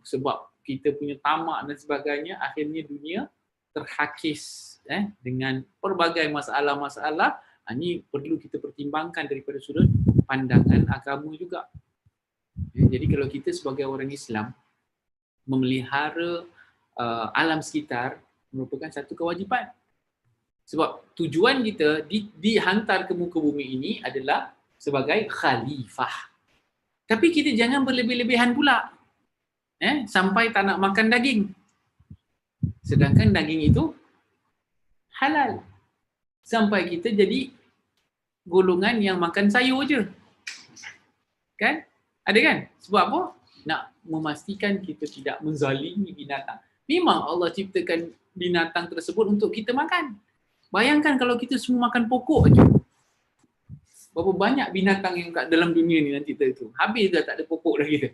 sebab kita punya tamak dan sebagainya, akhirnya dunia terhakis dengan pelbagai masalah-masalah. Ini perlu kita pertimbangkan daripada sudut pandangan agama juga. Jadi kalau kita sebagai orang Islam memelihara alam sekitar merupakan satu kewajipan. Sebab tujuan kita dihantar ke muka bumi ini adalah sebagai khalifah. Tapi kita jangan berlebih-lebihan pula. Sampai tak nak makan daging. Sedangkan daging itu halal. Sampai kita jadi golongan yang makan sayur je. Kan? Ada kan? Sebab apa? Nak memastikan kita tidak menzalimi binatang. Memang Allah ciptakan binatang tersebut untuk kita makan. Bayangkan kalau kita semua makan pokok aja. Berapa banyak binatang yang kat dalam dunia ni nanti itu. Habis dah tak ada pokok dah kita.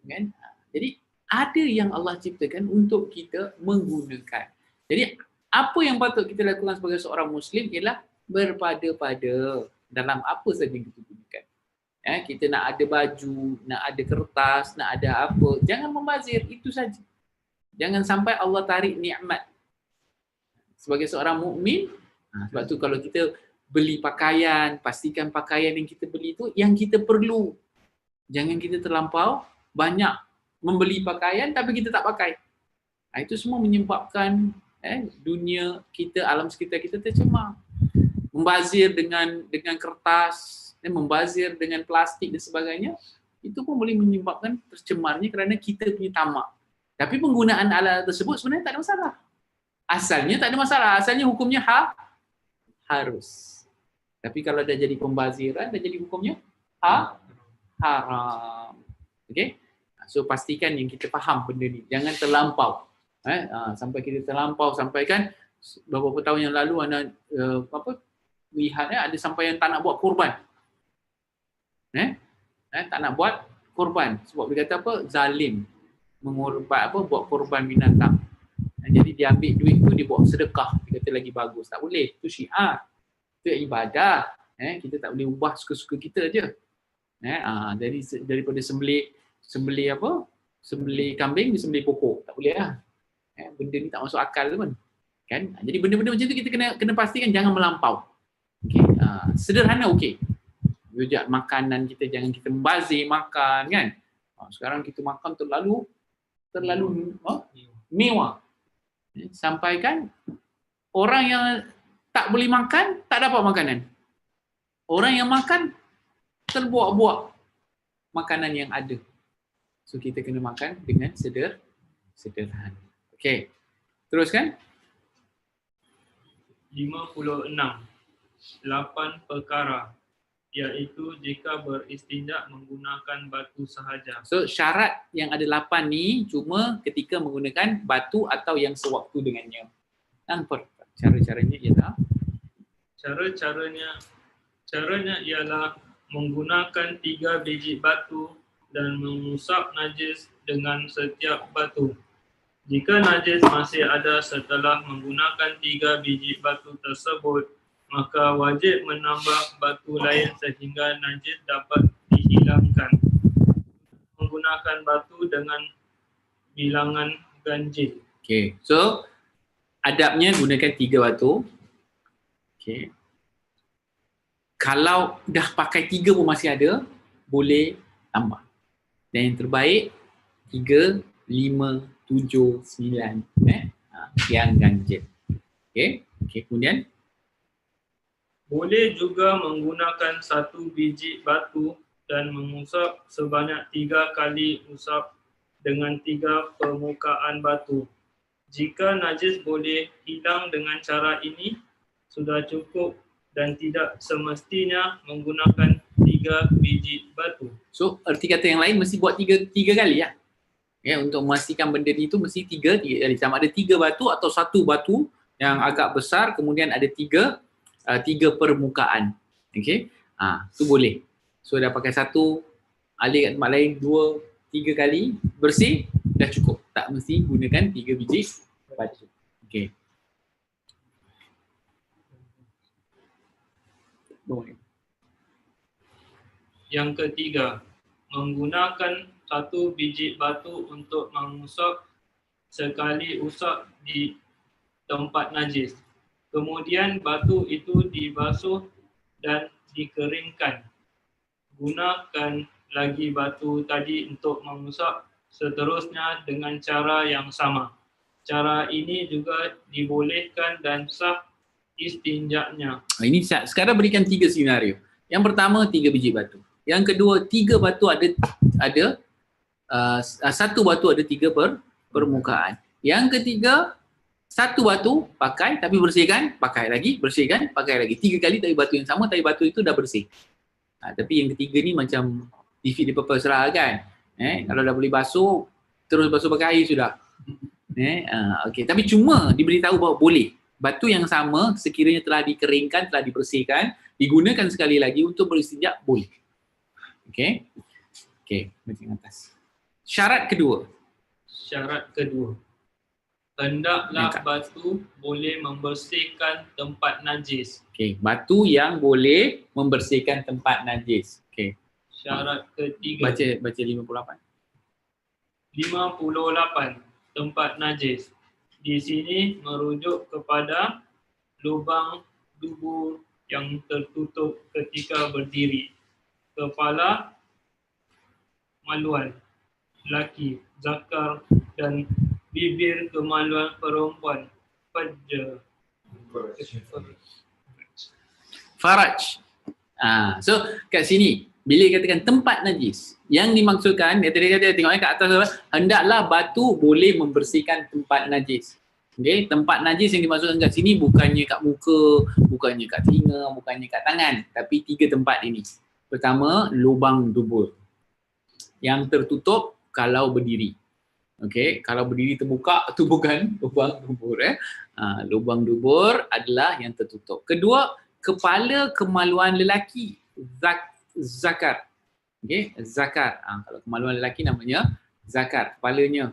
Kan? Jadi ada yang Allah ciptakan untuk kita menggunakan. Jadi apa yang patut kita lakukan sebagai seorang Muslim ialah berpada-pada dalam apa saja yang kita gunakan. Kita nak ada baju, nak ada kertas, nak ada apa. Jangan membazir, itu saja. Jangan sampai Allah tarik nikmat. Sebagai seorang mukmin, sebab tu kalau kita beli pakaian, pastikan pakaian yang kita beli itu yang kita perlu. Jangan kita terlampau banyak membeli pakaian tapi kita tak pakai. Itu semua menyebabkan dunia kita, alam sekitar kita tercemar. Membazir dengan kertas, membazir dengan plastik dan sebagainya, itu pun boleh menyebabkan tercemarnya kerana kita punya tamak. Tapi penggunaan alat tersebut sebenarnya tak ada masalah. Asalnya tak ada masalah, asalnya hukumnya harus. Tapi kalau dah jadi pembaziran, dah jadi hukumnya haram. Okey? So pastikan yang kita faham benda ni, jangan terlampau. Sampai kita terlampau, sampai kan beberapa tahun yang lalu anak lihat ada sampai yang tak nak buat korban. Tak nak buat korban sebab dia kata apa? Zalim. Buat korban binatang. Jadi dia ambil duit tu dia buat sedekah. Dia kata lagi bagus. Tak boleh. Itu syiar. Itu ibadah. Kita tak boleh ubah suka-suka kita je. Daripada sembelih apa? Sembelih kambing, disembelih pokok. Tak boleh lah. Benda ni tak masuk akal pun. Kan? Jadi benda-benda macam tu kita kena pastikan jangan melampau. Okay? Sederhana okey. Makanan kita jangan kita membazir makan kan. Sekarang kita makan terlalu mewah. Sampai kan orang yang tak boleh makan tak dapat makanan. Orang yang makan terbuak-buak makanan yang ada. So kita kena makan dengan sederhana. Okey. Teruskan. 56. 8 perkara, iaitu jika beristinja menggunakan batu sahaja. So syarat yang ada 8 ni cuma ketika menggunakan batu atau yang sewaktu dengannya. Cara-caranya ialah Caranya ialah menggunakan 3 biji batu dan mengusap najis dengan setiap batu. Jika najis masih ada setelah menggunakan 3 biji batu tersebut, maka wajib menambah batu lain sehingga najis dapat dihilangkan. Menggunakan batu dengan bilangan ganjil. Okey. So adabnya gunakan 3 batu. Okey. Kalau dah pakai 3 pun masih ada, boleh tambah. Dan yang terbaik 3, 5, 7, 9 yang ganjil. Okey. Okey, kemudian boleh juga menggunakan 1 biji batu dan mengusap sebanyak 3 kali usap dengan 3 permukaan batu. Jika najis boleh hilang dengan cara ini, sudah cukup dan tidak semestinya menggunakan 3 biji batu. So, erti kata yang lain mesti buat 3 kali ya. Untuk memastikan benda ni tu mesti 3 kali. Sama ada 3 batu atau 1 batu yang agak besar, kemudian ada 3 permukaan. Okey. Tu boleh. So dah pakai 1, alih kat tempat lain 2, 3 kali, bersih, dah cukup. Tak mesti gunakan 3 biji batu. Okey. Yang ketiga, menggunakan 1 biji batu untuk mengusap sekali usap di tempat najis. Kemudian batu itu dibasuh dan dikeringkan. gunakan lagi batu tadi untuk mengusap seterusnya dengan cara yang sama. Cara ini juga dibolehkan dan sah istinjaknya. Ini sekarang berikan 3 senario. Yang pertama 3 biji batu. Yang kedua 3 batu ada 1 batu ada 3 permukaan. Yang ketiga 1 batu pakai tapi bersihkan, pakai lagi, bersihkan, pakai lagi. 3 kali tapi batu yang sama tapi batu itu dah bersih. Tapi yang ketiga ni macam defeat the purpose lah kan. Kalau dah boleh basuh, terus basuh pakai air sudah. Okey, tapi cuma diberitahu bahawa boleh. Batu yang sama sekiranya telah dikeringkan, telah dibersihkan, digunakan sekali lagi untuk beristinja, boleh. Okey. Okey, baca atas. Syarat kedua. Syarat kedua. Hendaklah batu boleh membersihkan tempat najis. Okey, batu yang boleh membersihkan tempat najis. Okey. Syarat ketiga. Baca 58. 58. Tempat najis. Di sini merujuk kepada lubang dubur yang tertutup ketika berdiri. Kepala maluan lelaki, zakar dan bibir kemaluan perempuan. Faraj. So kat sini bila katakan tempat najis, yang dimaksudkan dia kata tengok kat atas, hendaklah batu boleh membersihkan tempat najis. Okey, tempat najis yang dimaksudkan kat sini bukannya kat muka, bukannya kat telinga, bukannya kat tangan, tapi 3 tempat ini. Pertama, lubang dubur yang tertutup kalau berdiri. Okey, kalau berdiri terbuka tu bukan lubang dubur. Lubang dubur adalah yang tertutup. Kedua, kepala kemaluan lelaki, zakar. Okey, zakar. Kalau kemaluan lelaki namanya zakar, kepalanya.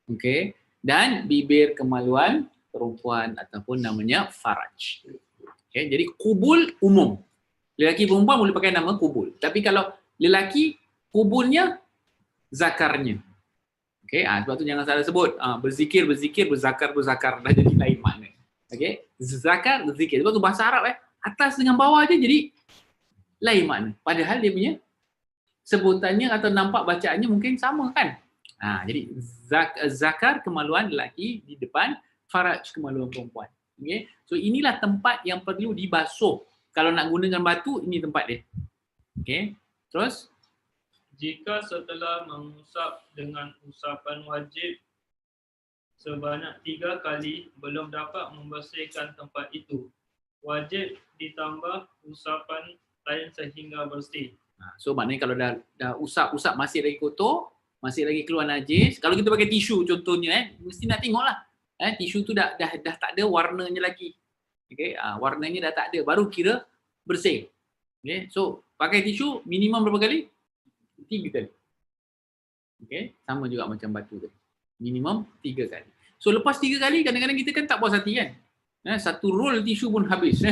Okey, dan bibir kemaluan perempuan ataupun namanya faraj. Okey, jadi kubul umum. Lelaki perempuan boleh pakai nama kubul. Tapi kalau lelaki, kubulnya zakarnya. Okey, sebab tu jangan salah sebut. Berzikir, berzakar, dah jadi lain makna. Okey, zakar, berzikir. Sebab tu bahasa Arab atas dengan bawah je jadi lain makna. Padahal dia punya sebutannya atau nampak bacaannya mungkin sama kan? Jadi zakar kemaluan lelaki di depan, faraj kemaluan perempuan. Okey. So inilah tempat yang perlu dibasuh. Kalau nak gunakan batu, ini tempat dia. Okey. Terus jika setelah mengusap dengan usapan wajib sebanyak 3 kali belum dapat membersihkan tempat itu, wajib ditambah usapan lain sehingga bersih. So maknanya kalau dah usap masih lagi kotor, masih lagi keluar najis, kalau kita pakai tisu contohnya mesti nak tengoklah. Tisu tu dah tak ada warnanya lagi. Okey, warnanya dah tak ada, baru kira bersih. Okey, so pakai tisu minimum berapa kali? 3 kali. Okey, sama juga macam batu tadi. Minimum 3 kali. So lepas 3 kali kadang-kadang kita kan tak puas hati kan. Satu roll tisu pun habis.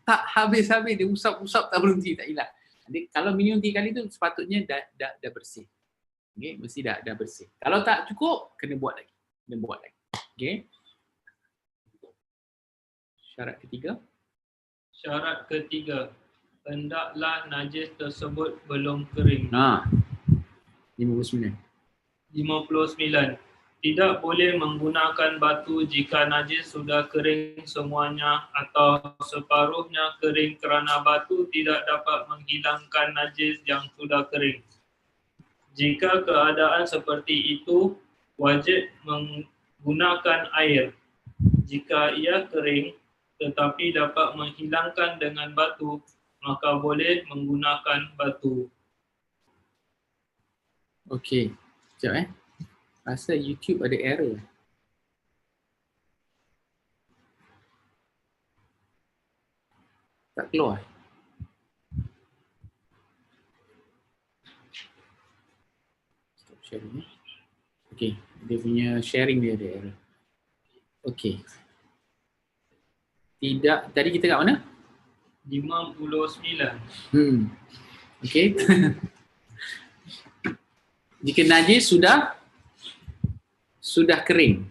Tak habis-habis, dia usap-usap tak berhenti, tak hilang. Jadi kalau minimum 3 kali tu sepatutnya dah bersih. Okey, mesti dah bersih. Kalau tak cukup, kena buat lagi. Okey. Syarat ketiga. Syarat ketiga, hendaklah najis tersebut belum kering. 59. 59. Tidak boleh menggunakan batu jika najis sudah kering semuanya atau separuhnya kering kerana batu tidak dapat menghilangkan najis yang sudah kering. Jika keadaan seperti itu, wajib menggunakan air. Jika ia kering tetapi dapat menghilangkan dengan batu, maka boleh menggunakan batu. Okey. Sekejap Rasa YouTube ada error. Tak keluar. Stop sharing. Okey, dia punya sharing dia ada error. Okey. Tidak, tadi kita kat mana? 59. Okey. Jika najis sudah kering.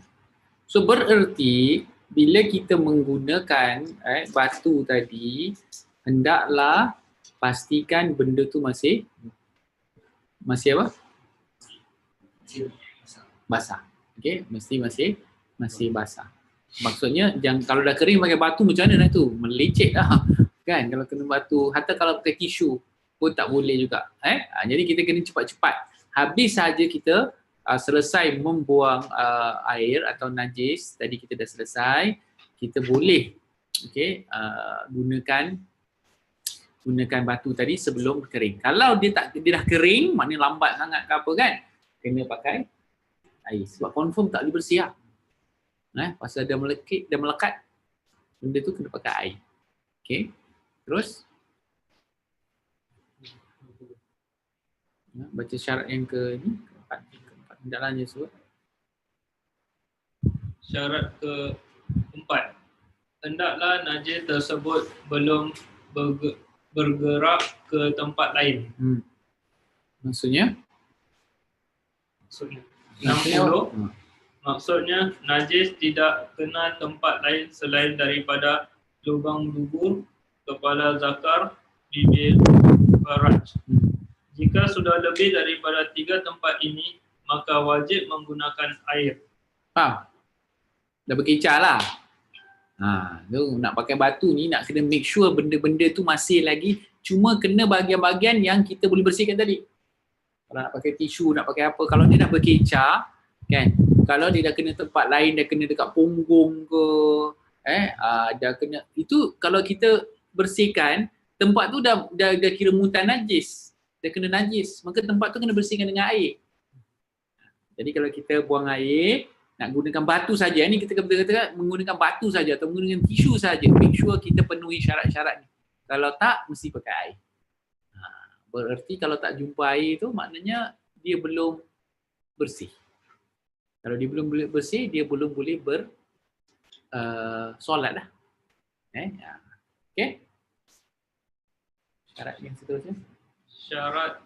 So bererti bila kita menggunakan batu tadi, hendaklah pastikan benda tu masih apa? Basah. Okey, mesti masih basah. Maksudnya kalau dah kering pakai batu macam mana dah tu? Melecet dah. Kan kalau kena batu, hatta kalau pakai tisu pun tak boleh juga. Jadi kita kena cepat-cepat. Habis saja kita selesai membuang air atau najis, tadi kita dah selesai, kita boleh gunakan batu tadi sebelum kering. Kalau dia dah kering, maknanya lambat sangat ke apa kan, kena pakai air. Sebab confirm tak boleh bersih lah. Pasal dah melekat, benda tu kena pakai air. Okey. Terus baca syarat yang keempat. Hendaklah je sebut. Syarat keempat. Hendaklah najis tersebut belum bergerak ke tempat lain. Maksudnya 60. Maksudnya najis tidak kena tempat lain selain daripada lubang dubur, kepala zakar, bibir, faraj. Jika sudah lebih daripada 3 tempat ini, maka wajib menggunakan air. Faham? Dah berkecah lah. Tu nak pakai batu ni nak kena make sure benda-benda tu masih lagi, cuma kena bahagian-bahagian yang kita boleh bersihkan tadi. Kalau nak pakai tisu, nak pakai apa, kalau dia dah berkecah kan, kalau dia dah kena tempat lain, dah kena dekat punggung ke, dah kena, itu kalau kita bersihkan tempat tu dah kira mutan najis, dah kena najis, maka tempat tu kena bersihkan dengan air. Jadi kalau kita buang air, nak gunakan batu saja, ni kita kata menggunakan batu saja atau menggunakan tisu saja, make sure kita penuhi syarat-syarat ni. Kalau tak, mesti pakai air. Berarti kalau tak jumpa air tu, maknanya dia belum bersih. Kalau dia belum boleh bersih, dia belum boleh solat dah. Okey. Syarat yang seterusnya. Syarat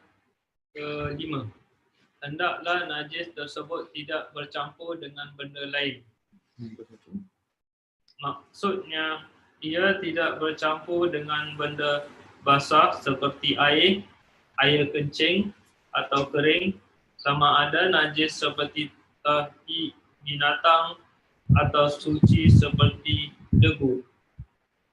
kelima. Hendaklah najis tersebut tidak bercampur dengan benda lain. Maksudnya, ia tidak bercampur dengan benda basah seperti air kencing atau kering, sama ada najis seperti tahi binatang atau suci seperti debu.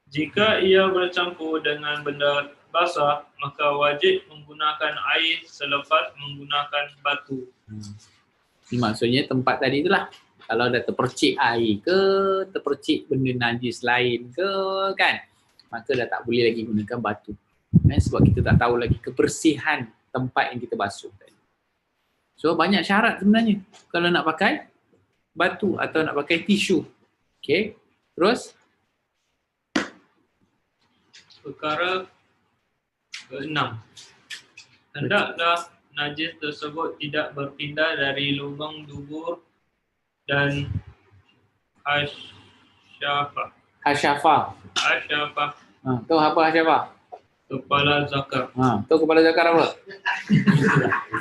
Jika ia bercampur dengan benda basah, maka wajib menggunakan air selepas menggunakan batu. Ini maksudnya tempat tadi itulah. Kalau dah terpercik air ke, terpercik benda najis lain ke kan, maka dah tak boleh lagi gunakan batu. Sebab kita tak tahu lagi kebersihan tempat yang kita basuh tadi. So banyak syarat sebenarnya kalau nak pakai batu atau nak pakai tisu. Okey. Terus perkara ke-6. Hendaklah najis tersebut tidak berpindah dari lubang dubur dan hasyafah. Tahu apa hasyafah? Kepala zakar. Tahu kepala zakar apa?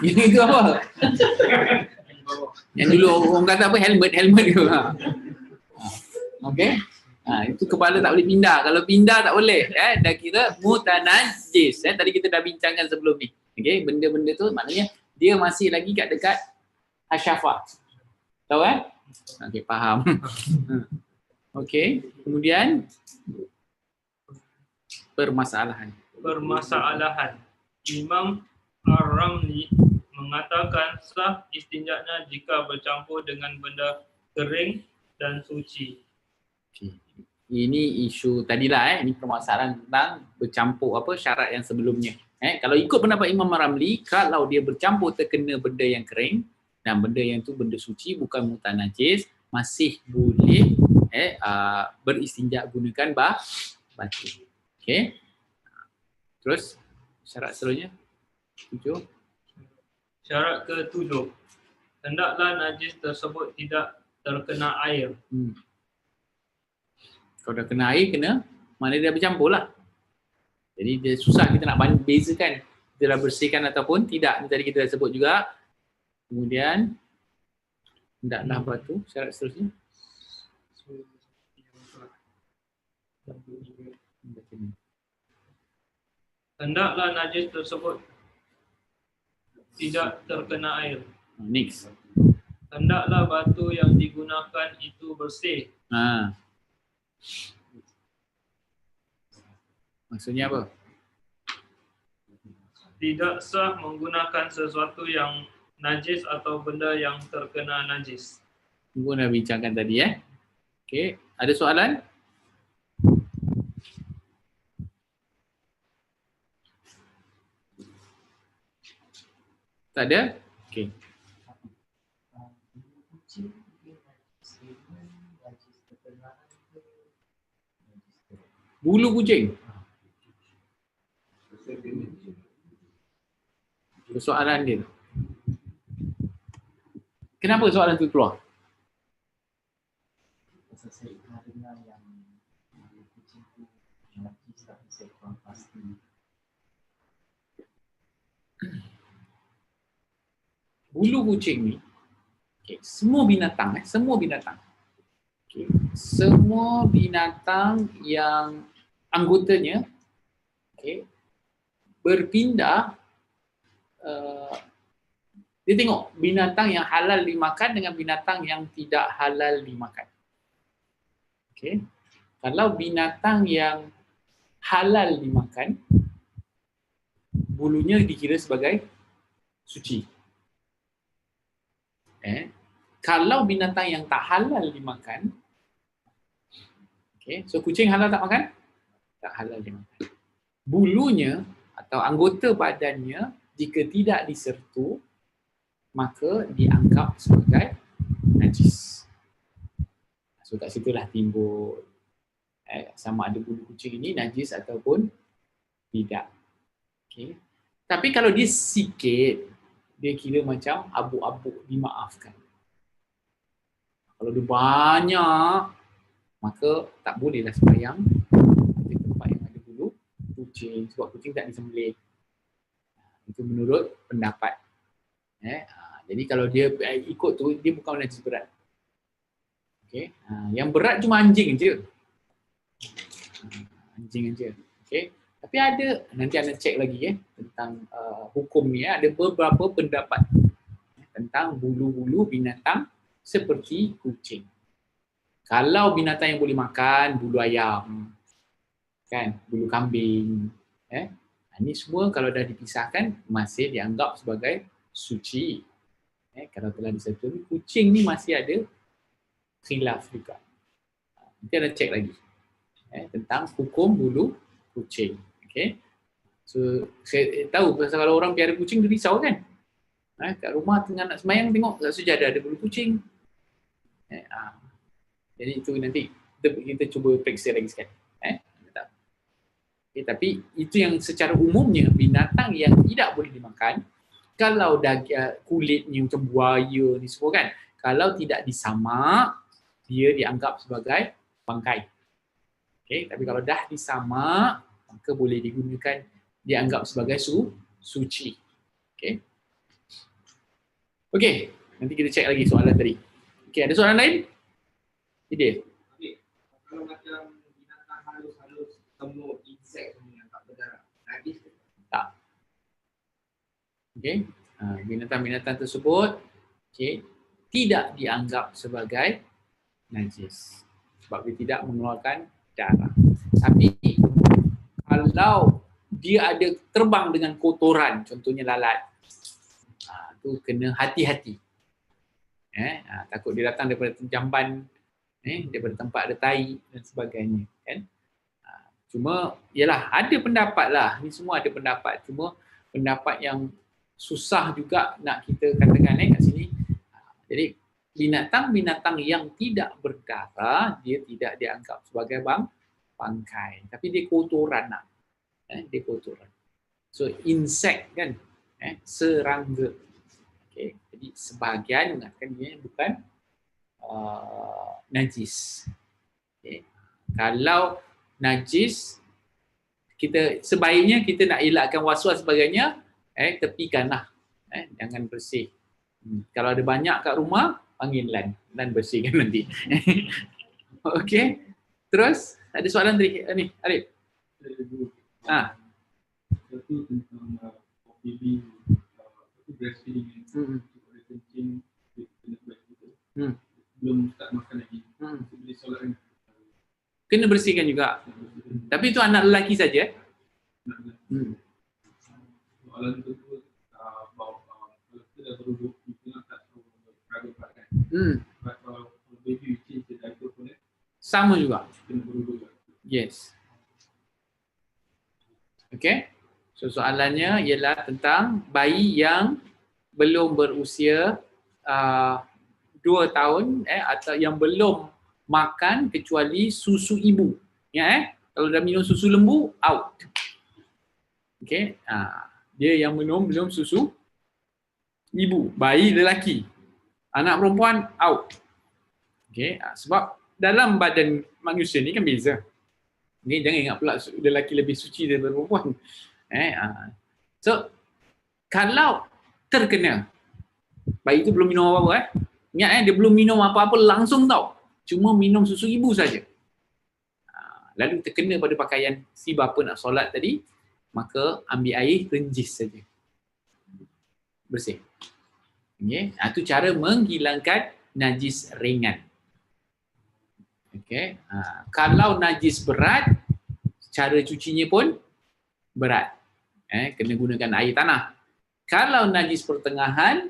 Ini tu apa? Yang dulu orang kata apa, helmet tu. Okey. Itu kepala tak boleh pindah. Kalau pindah tak boleh. Dah kira mutanajis. Tadi kita dah bincangkan sebelum ni. Okey, benda-benda tu maknanya dia masih lagi kat dekat hasyafah. Tahu Okey, faham. Okey, kemudian permasalahan. Imam Ar-Ramli mengatakan sah istinjaknya jika bercampur dengan benda kering dan suci. Okay. Ini isu tadilah ini permasalahan tentang bercampur syarat yang sebelumnya. Kalau ikut pendapat Imam Ar-Ramli, kalau dia bercampur terkena benda yang kering dan benda yang tu benda suci bukan mutanajis, masih boleh beristinja gunakan batu. Okey. Terus syarat seterusnya 7. Syarat ke-7. Hendaklah najis tersebut tidak terkena air. Kalau dah kena air, mana dia bercampur lah. Jadi dia susah kita nak bezakan kita dah bersihkan ataupun tidak. Ni tadi kita dah sebut juga. Kemudian hendaklah batu. Syarat seterusnya. Hendaklah najis tersebut tidak terkena air. Next. Hendaklah batu yang digunakan itu bersih. Maksudnya apa? Tidak sah menggunakan sesuatu yang najis atau benda yang terkena najis. Tunggu dah bincangkan tadi Okey, ada soalan? Tak ada? Okey. Bulu kucing. Soalan dia. Kenapa soalan tu keluar? Saya pernah dengar yang kucing tu najis tapi saya kurang pasti. Bulu kucing ni, semua binatang semua binatang. Semua binatang yang anggotanya berpindah, dia tengok binatang yang halal dimakan dengan binatang yang tidak halal dimakan. Kalau binatang yang halal dimakan, bulunya dikira sebagai suci. Kalau binatang yang tak halal dimakan, so kucing halal tak makan? Tak halal dimakan. Bulunya atau anggota badannya jika tidak disertu, maka dianggap sebagai najis. So kat situlah timbul sama ada bulu kucing ini najis ataupun tidak. Tapi kalau dia sikit, dia kira macam abu-abu, dimaafkan. Kalau dia banyak, maka tak bolehlah sembahyang di tempat yang ada bulu kucing, sebab kucing tak disembelih. Itu menurut pendapat. Jadi kalau dia ikut tu, dia bukan najis berat. Yang berat cuma anjing je. Anjing je. Tapi ada, nanti anda cek lagi tentang hukum ni. Ada beberapa pendapat tentang bulu-bulu binatang seperti kucing. Kalau binatang yang boleh makan, bulu ayam, bulu kambing, ini semua kalau dah dipisahkan masih dianggap sebagai suci. Kalau telah disertai, kucing ni masih ada khilaf juga. Nanti anda cek lagi tentang hukum bulu kucing. So saya tahu pasal kalau orang piara kucing dia risau kan. Kat rumah tengah nak sembahyang tengok kat sejadah ada bulu kucing. Jadi itu nanti kita cuba periksa lagi sekali. Tapi itu yang secara umumnya binatang yang tidak boleh dimakan, kalau kulitnya macam buaya ni semua kan, kalau tidak disamak, dia dianggap sebagai bangkai. Tapi kalau dah disamak, maka boleh digunakan, dianggap sebagai suci. Okey, nanti kita cek lagi soalan tadi. Ada soalan lain? Ide? Kalau macam binatang halus-halus, semut, insek semua yang tak berdarah, najis ke? Tak. Binatang-binatang tersebut tidak dianggap sebagai najis sebab dia tidak mengeluarkan darah. Tapi kalau dia ada terbang dengan kotoran, contohnya lalat, tu kena hati-hati. Takut dia datang daripada jamban, daripada tempat ada tai dan sebagainya, kan? Cuma yalah, ada pendapat lah, ni semua ada pendapat, cuma pendapat yang susah juga nak kita katakan kat sini. Jadi binatang-binatang yang tidak berdarah, dia tidak dianggap sebagai bangkai, tapi dia kotoran lah. Dia kotoran. So insek kan, serangga. Jadi sebahagian mengatakan dia bukan najis. Kalau najis, kita sebaiknya kita nak elakkan was-was sebagainya, tepikanlah, jangan bersih. Kalau ada banyak kat rumah, panggil Lan bersihkan nanti. Okey. Terus ada soalan tadi ni, Arif. satu tentang OPB, breastfeeding, kencing, kena bersihkan. Belum start makan lagi. Boleh solat kan? Kena bersihkan juga. Tapi itu anak lelaki saja. Soalan kedua, kalau kita dah beruduk, kita tak ragu pakai. Kalau baby change the diaper pun Sama juga. kena beruduk. Yes. Okay. So soalannya ialah tentang bayi yang belum berusia 2 tahun atau yang belum makan kecuali susu ibu. Ya, kalau dah minum susu lembu, out. Okay. Dia yang minum belum susu ibu, bayi lelaki. Anak perempuan, out. Okay. Sebab dalam badan manusia ni kan beza. Ni jangan ingat pula lelaki lebih suci daripada perempuan. So, kalau terkena, bayi tu belum minum apa-apa ingat dia belum minum apa-apa langsung tau. Cuma minum susu ibu saja. Lalu terkena pada pakaian si bapa nak solat tadi, maka ambil air renjis saja. Bersih. Okay. Itu cara menghilangkan najis ringan. Okay. Kalau najis berat, cara cucinya pun berat. Kena gunakan air tanah. Kalau najis pertengahan,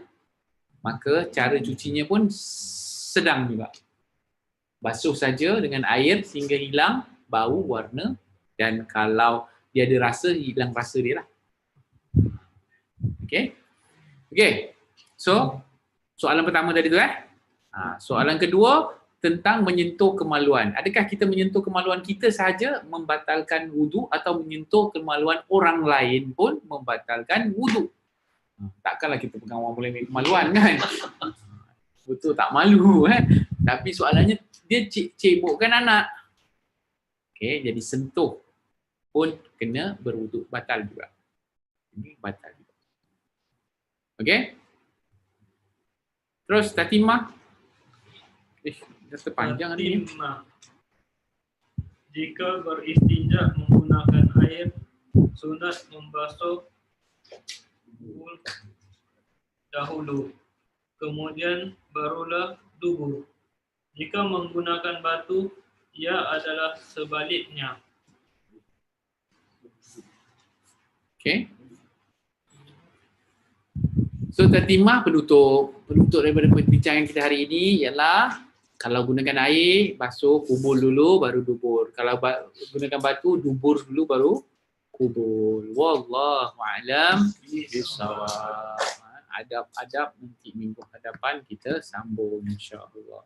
maka cara cucinya pun sedang juga. Basuh saja dengan air sehingga hilang bau, warna, dan kalau dia ada rasa, hilang rasa dia lah. Okay. Okay. So, soalan pertama tadi tu soalan kedua tentang menyentuh kemaluan. Adakah kita menyentuh kemaluan kita sahaja membatalkan wudu atau menyentuh kemaluan orang lain pun membatalkan wudu? Takkanlah kita pegang orang boleh kemaluan kan? Betul tak malu Tapi soalannya dia cebokkan anak. Okey, jadi sentuh pun kena berwuduk, batal juga. Ini batal juga. Okey? Terus Tatimah. Dah terpanjang hari ni. Jika beristinja menggunakan air, sunat membasuh dahulu, kemudian barulah dubur. Jika menggunakan batu, ia adalah sebaliknya. Okay. So Tatimah penutup daripada perbincangan kita hari ini ialah kalau gunakan air, basuh, kubur dulu baru dubur. Kalau gunakan batu, dubur dulu baru kubur. Wallahu a'lam bishawab. Adab-adab nanti minggu hadapan kita sambung insya-Allah.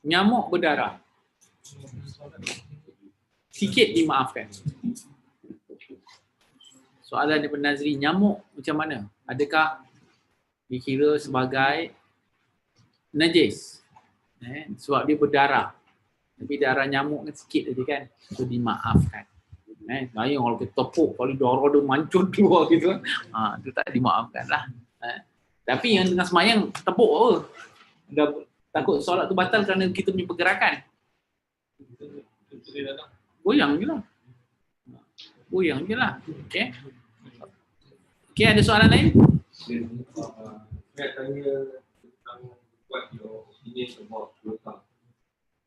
Nyamuk berdarah. Sikit dimaafkan. Soalan daripada Nazri, nyamuk macam mana? Adakah dikira sebagai najis? Sebab dia berdarah. Tapi darah nyamuk kan sikit saja kan. So dimaafkan. Saya kalau kita tepuk, kalau darah dia mancur keluar gitu. Itu tak dimaafkan lah. Tapi yang tengah semayang tepuk apa? Dah takut solat tu batal kerana kita punya pergerakan. Goyang je lah. Goyang je lah. Okay. Okay, ada soalan lain? Saya tanya tentang what your opinion about quota.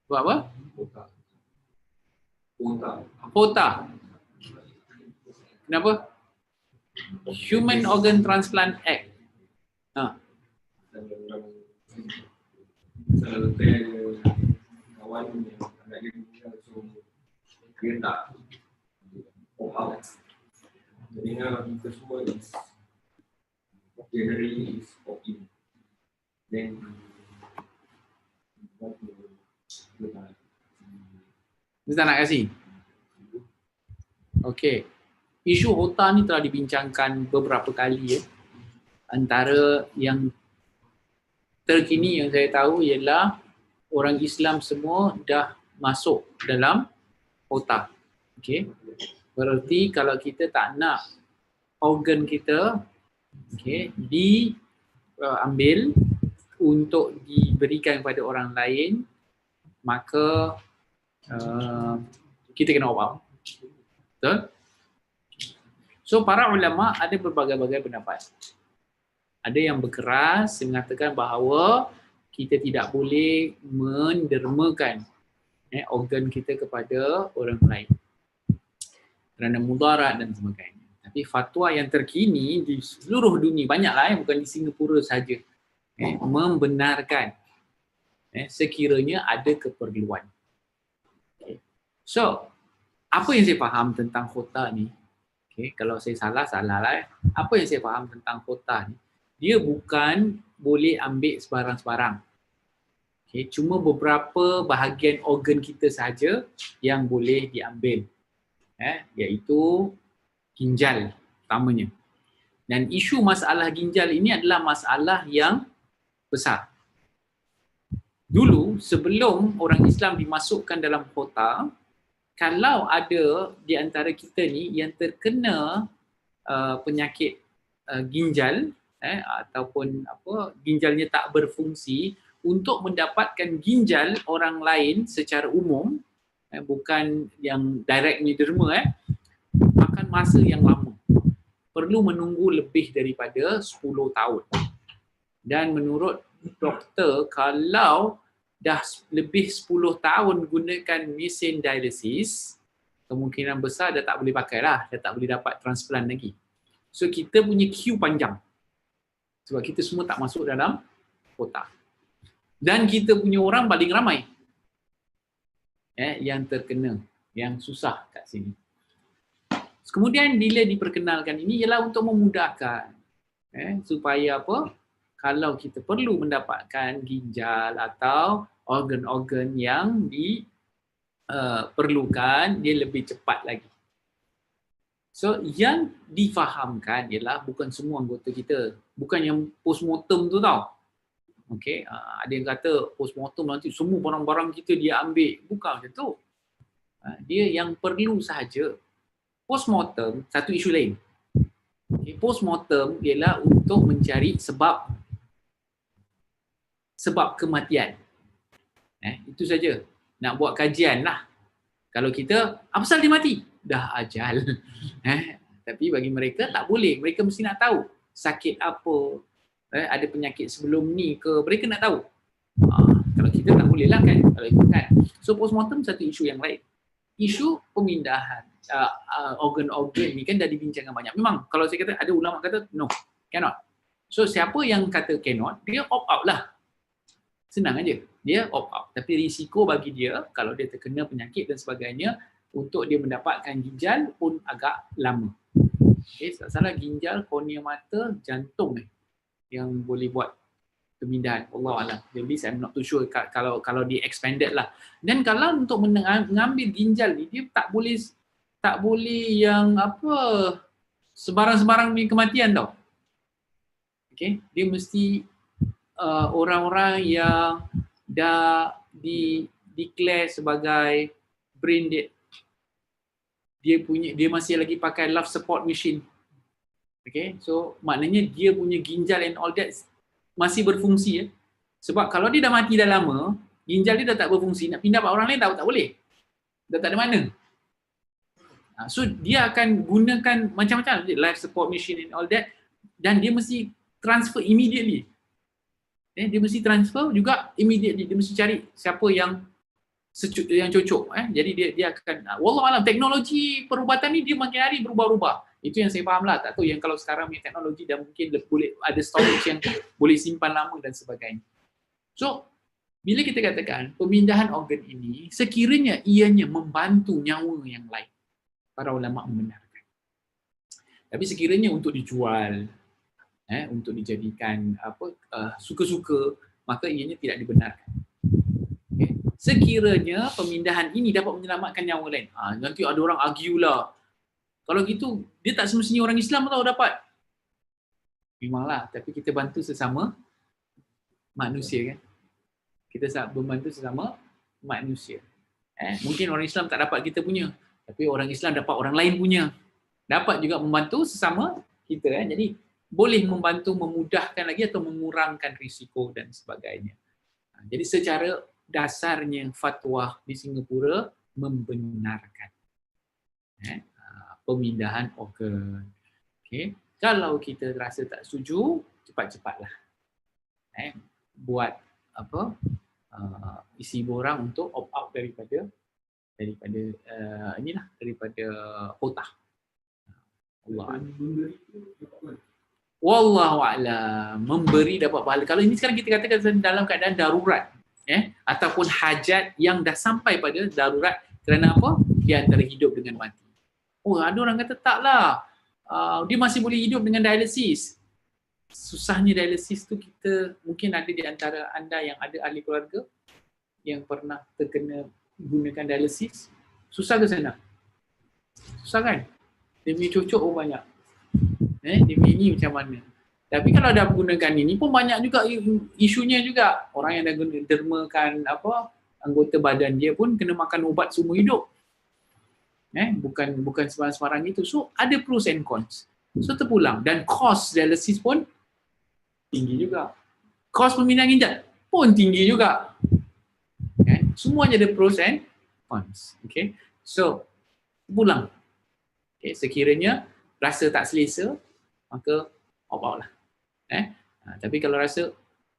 Buat apa? Quota. Kenapa? Human Organ Transplant Act. Kalau saya ada kawan yang anak dia meninggal, so dia tak pop out. Dengar kita semua is generally is pop in. Then Dia tak nak kasih? Okey. Isu hota ni telah dibincangkan beberapa kali Antara yang terkini yang saya tahu ialah orang Islam semua dah masuk dalam hota. Okey. Berarti kalau kita tak nak organ kita diambil untuk diberikan kepada orang lain, maka kita kena opt out. Betul? So para ulama ada berbagai-bagai pendapat. Ada yang berkeras mengatakan bahawa kita tidak boleh mendermakan organ kita kepada orang lain kerana mudarat dan sebagainya. Tapi fatwa yang terkini di seluruh dunia, banyaklah bukan di Singapura sahaja, membenarkan sekiranya ada keperluan. So, apa yang saya faham tentang khotbah ni? Kalau saya salah lah. Apa yang saya faham tentang khotbah ni? Dia bukan boleh ambil sebarang-sebarang. Cuma beberapa bahagian organ kita saja yang boleh diambil. Iaitu ginjal utamanya. Dan isu masalah ginjal ini adalah masalah yang besar. Dulu sebelum orang Islam dimasukkan dalam khotbah, kalau ada di antara kita ni yang terkena penyakit ginjal ataupun ginjalnya tak berfungsi, untuk mendapatkan ginjal orang lain secara umum, bukan yang directly derma, makan masa yang lama. Perlu menunggu lebih daripada 10 tahun. Dan menurut doktor, kalau dah lebih 10 tahun gunakan mesin dialisis, kemungkinan besar dah tak boleh pakai lah, dah tak boleh dapat transplant lagi. So kita punya queue panjang. Sebab kita semua tak masuk dalam kota. Dan kita punya orang paling ramai yang terkena, yang susah kat sini. Kemudian bila diperkenalkan ini ialah untuk memudahkan supaya apa? Kalau kita perlu mendapatkan ginjal atau organ-organ yang diperlukan, dia lebih cepat lagi. So yang difahamkan ialah bukan semua anggota kita, bukan yang postmortem tu tau. Okey, ada yang kata postmortem nanti semua barang-barang kita dia ambil, bukan macam tu. Dia yang perlu sahaja. Postmortem satu isu lain. Okay, postmortem ialah untuk mencari sebab kematian. Itu saja. Nak buat kajian lah. Kalau kita, apa pasal dia mati? Dah ajal. Tapi bagi mereka tak boleh. Mereka mesti nak tahu sakit apa, ada penyakit sebelum ni ke, mereka nak tahu. Kalau kita tak boleh lah kan. Kalau itu kan. So postmortem satu isu yang lain. Isu pemindahan organ-organ ni kan dah dibincangkan banyak. Memang kalau saya kata, ada ulama kata no, cannot. So siapa yang kata cannot, dia opt out lah. Senang aja. Dia opt out. Tapi risiko bagi dia kalau dia terkena penyakit dan sebagainya, untuk dia mendapatkan ginjal pun agak lama. Okay, salah ginjal, kornea mata, jantung yang boleh buat pemindahan. Wallahualam. Jadi saya not too sure kalau dia expanded lah. Dan kalau untuk mengambil ginjal ni, dia tak boleh yang apa sebarang-sebarang ni kematian tau. Okay, dia mesti orang-orang yang dah declare sebagai brain dead. Dia masih lagi pakai life support machine. Okay, so maknanya dia punya ginjal and all that masih berfungsi. Sebab kalau dia dah mati dah lama, ginjal dia dah tak berfungsi, nak pindah pada orang lain tak boleh. Dah tak ada mana. So dia akan gunakan macam-macam life support machine and all that, dan dia mesti transfer immediately. Dia mesti transfer juga immediately. Dia mesti cari siapa yang cocok. Jadi dia akan, wallahualam, teknologi perubatan ni dia makin hari berubah-ubah. Itu yang saya faham lah. Tak tahu yang kalau sekarang punya teknologi dah mungkin boleh ada storage yang boleh simpan lama dan sebagainya. So bila kita katakan pemindahan organ ini sekiranya ianya membantu nyawa yang lain, para ulama membenarkan. Tapi sekiranya untuk dijual, untuk dijadikan suka-suka, maka ianya tidak dibenarkan. Okay. Sekiranya pemindahan ini dapat menyelamatkan nyawa lain, nanti ada orang argue lah. Kalau gitu, dia tak semestinya orang Islam tahu dapat. Memanglah, tapi kita bantu sesama manusia kan. Kita membantu sesama manusia. Mungkin orang Islam tak dapat kita punya, tapi orang Islam dapat orang lain punya. Dapat juga membantu sesama kita. Jadi boleh membantu memudahkan lagi atau mengurangkan risiko dan sebagainya. Jadi secara dasarnya fatwa di Singapura membenarkan pemindahan organ. Okay. Kalau kita rasa tak setuju, cepat-cepatlah buat apa isi borang untuk opt out daripada inilah, daripada kota. Wallahu a'lam. Memberi dapat pahala. Kalau ini sekarang kita katakan dalam keadaan darurat, ataupun hajat yang dah sampai pada darurat kerana apa? Dia antara hidup dengan mati. Oh, ada orang kata taklah. Dia masih boleh hidup dengan dialisis. Susahnya dialisis tu, kita mungkin ada di antara anda yang ada ahli keluarga yang pernah terkena gunakan dialisis. Susah ke sana? Susah kan? Dia punya cocok pun banyak. Dia punya ini macam mana. Tapi kalau dah gunakan ini pun banyak juga isunya juga. Orang yang dah dermakan anggota badan dia pun kena makan ubat seumur hidup. Bukan sembarang-sembarang itu. So ada pros and cons. So terpulang. Dan kos dialisis pun tinggi juga. Kos pemindahan ginjal pun tinggi juga. Semuanya ada pros and cons. Okay. So terpulang. Okay. Sekiranya rasa tak selesa, maka opt out lah. Tapi kalau rasa,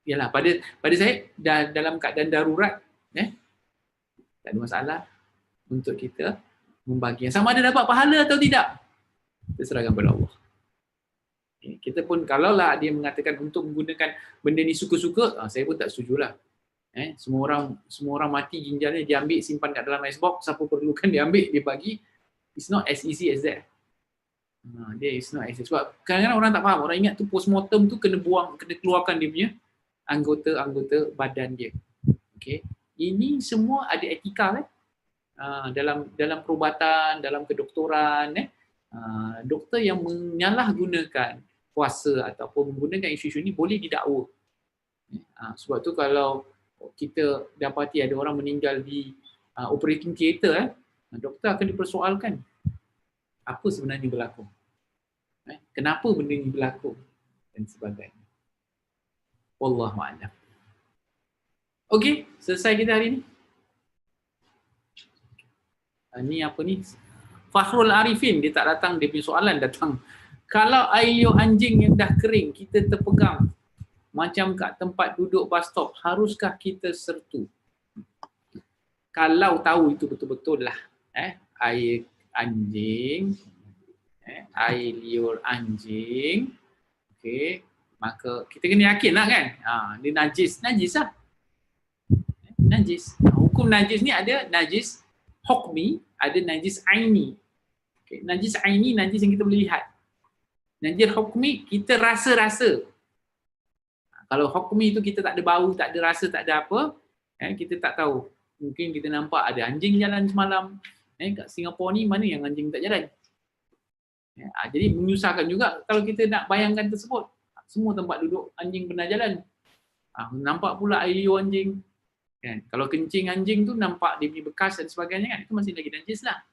yalah, pada saya dalam keadaan darurat, tak ada masalah untuk kita membagi. Sama ada dapat pahala atau tidak, terserahkan pada Allah. Kita pun kalaulah dia mengatakan untuk menggunakan benda ni suka-suka, saya pun tak setujulah. Semua orang mati ginjalnya dia ambil, simpan kat dalam icebox, siapa perlukan dia ambil, dia bagi. It's not as easy as that. Dia is not as easy. Sebab kadang-kadang orang tak faham, orang ingat tu postmortem tu kena keluarkan dia punya anggota badan dia. Okay. Ini semua ada etika kan? Dalam perubatan, dalam kedoktoran, doktor yang menyalahgunakan kuasa ataupun menggunakan isu-isu ini boleh didakwa. Sebab tu kalau kita dapati ada orang meninggal di operating theatre, doktor akan dipersoalkan apa sebenarnya berlaku, kenapa benda ini berlaku dan sebagainya. Wallahu a'lam. Okey, selesai kita hari ni. Ni apa ni? Fakhrul Arifin, dia tak datang, dia punya soalan datang. Kalau air anjing yang dah kering kita terpegang macam kat tempat duduk bus stop, haruskah kita sertu? Kalau tahu itu betul-betul lah air anjing, air liur anjing, okey, maka kita kena yakin lah kan, dia najis lah. Najis. Hukum najis ni ada najis hukmi, ada najis aini. Okay. Najis aini, najis yang kita boleh lihat. Najis hukmi, kita rasa-rasa. Kalau hukmi tu kita tak ada bau, tak ada rasa, tak ada apa, kita tak tahu. Mungkin kita nampak ada anjing jalan semalam. Kat Singapura ni mana yang anjing tak jalan? Jadi menyusahkan juga kalau kita nak bayangkan tersebut. Semua tempat duduk anjing pernah jalan. Nampak pula air liur anjing. Kan? Kalau kencing anjing tu nampak dia punya bekas dan sebagainya kan, itu masih lagi najis lah.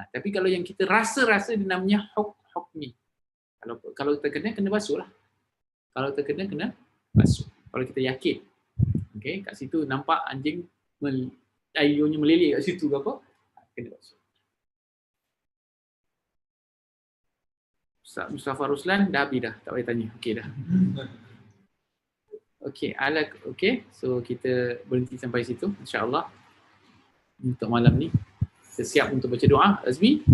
Tapi kalau yang kita rasa-rasa dia namanya hukmi. Kalau terkena, kena basuh lah. Kalau terkena, kena basuh. Kalau kita yakin. Okay, kat situ nampak anjing air liurnya melilit kat situ ke apa, kena basuh. Ustaz Mustafa Ruslan dah habis dah, tak payah tanya. Okey dah. Okey, so kita berhenti sampai situ insya-Allah. Untuk malam ni kita siap untuk baca doa. Azmi.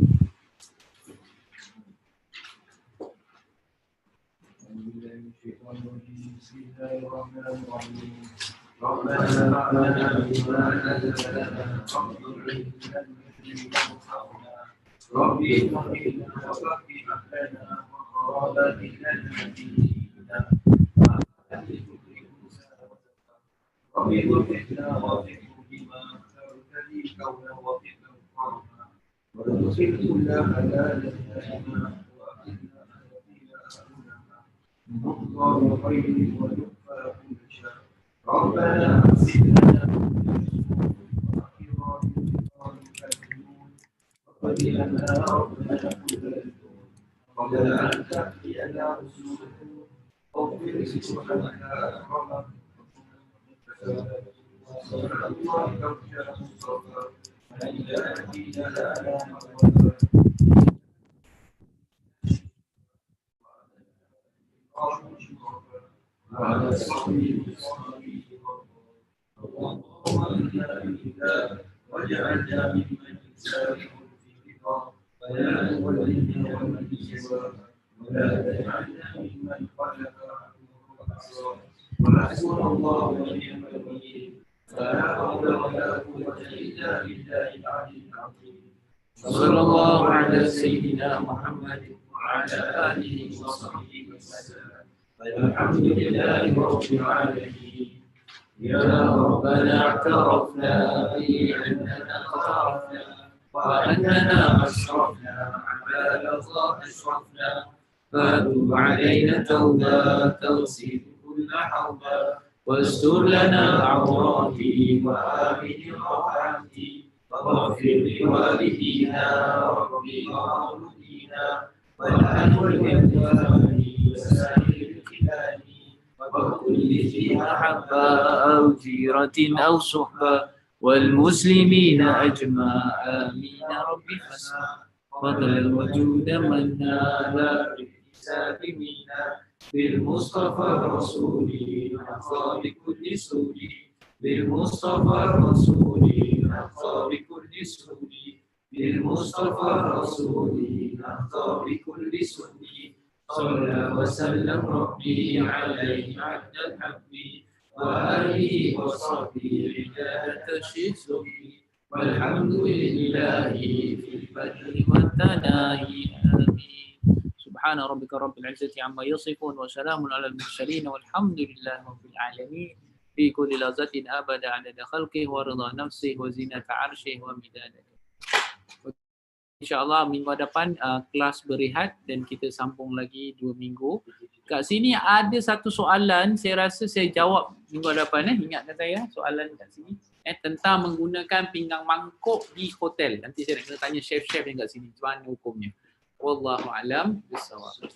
وجعلنا ممن يسارعون في الرضا ولا تولنا ومن سواه ولا تجعلنا ممن خلق وحسبنا الله ونعم الوكيل فلا حول ولا قوة إلا بالله العلي العظيم صلى الله على سيدنا محمد وعلى آله وصحبه وسلم الحمد لله رب العالمين يا ربنا اعترفنا بأننا اقترفنا وأننا أشرفنا على الله أشرفنا فتب علينا توبة تغسل كل حوبة واستر لنا عوراتي وآمن روحاتي واغفر لوالدينا ربي ومولودينا والأهل والإخوان وسائر الخلان وكل ذي محبة أو جيرة أو صحبة والمسلمين أجمع آمين ربي فاسمع فضل الوجود من نال بالحساب منا بالمصطفى الرسول نحظى بكل سوء بالمصطفى الرسول نحظى بكل سوء بالمصطفى الرسول نحظى بكل سوء صلى وسلم ربي عليه عبد الحب وآله وصحبه رجال الشسر والحمد لله في البدر والثناء آمين. سبحان ربك رب العزة عما يصفون وسلام على المرسلين والحمد لله رب العالمين في كل لحظة أبدا عدد خلقه ورضا نفسه وزنة عرشه ومداد. InsyaAllah minggu depan kelas berehat dan kita sambung lagi 2 minggu. Kat sini ada satu soalan, saya rasa saya jawab minggu depan. Ingatkan saya soalan kat sini. Tentang menggunakan pinggang mangkuk di hotel. Nanti saya nak tanya chef-chef yang kat sini. Macam mana hukumnya? Wallahu a'lam bissawab.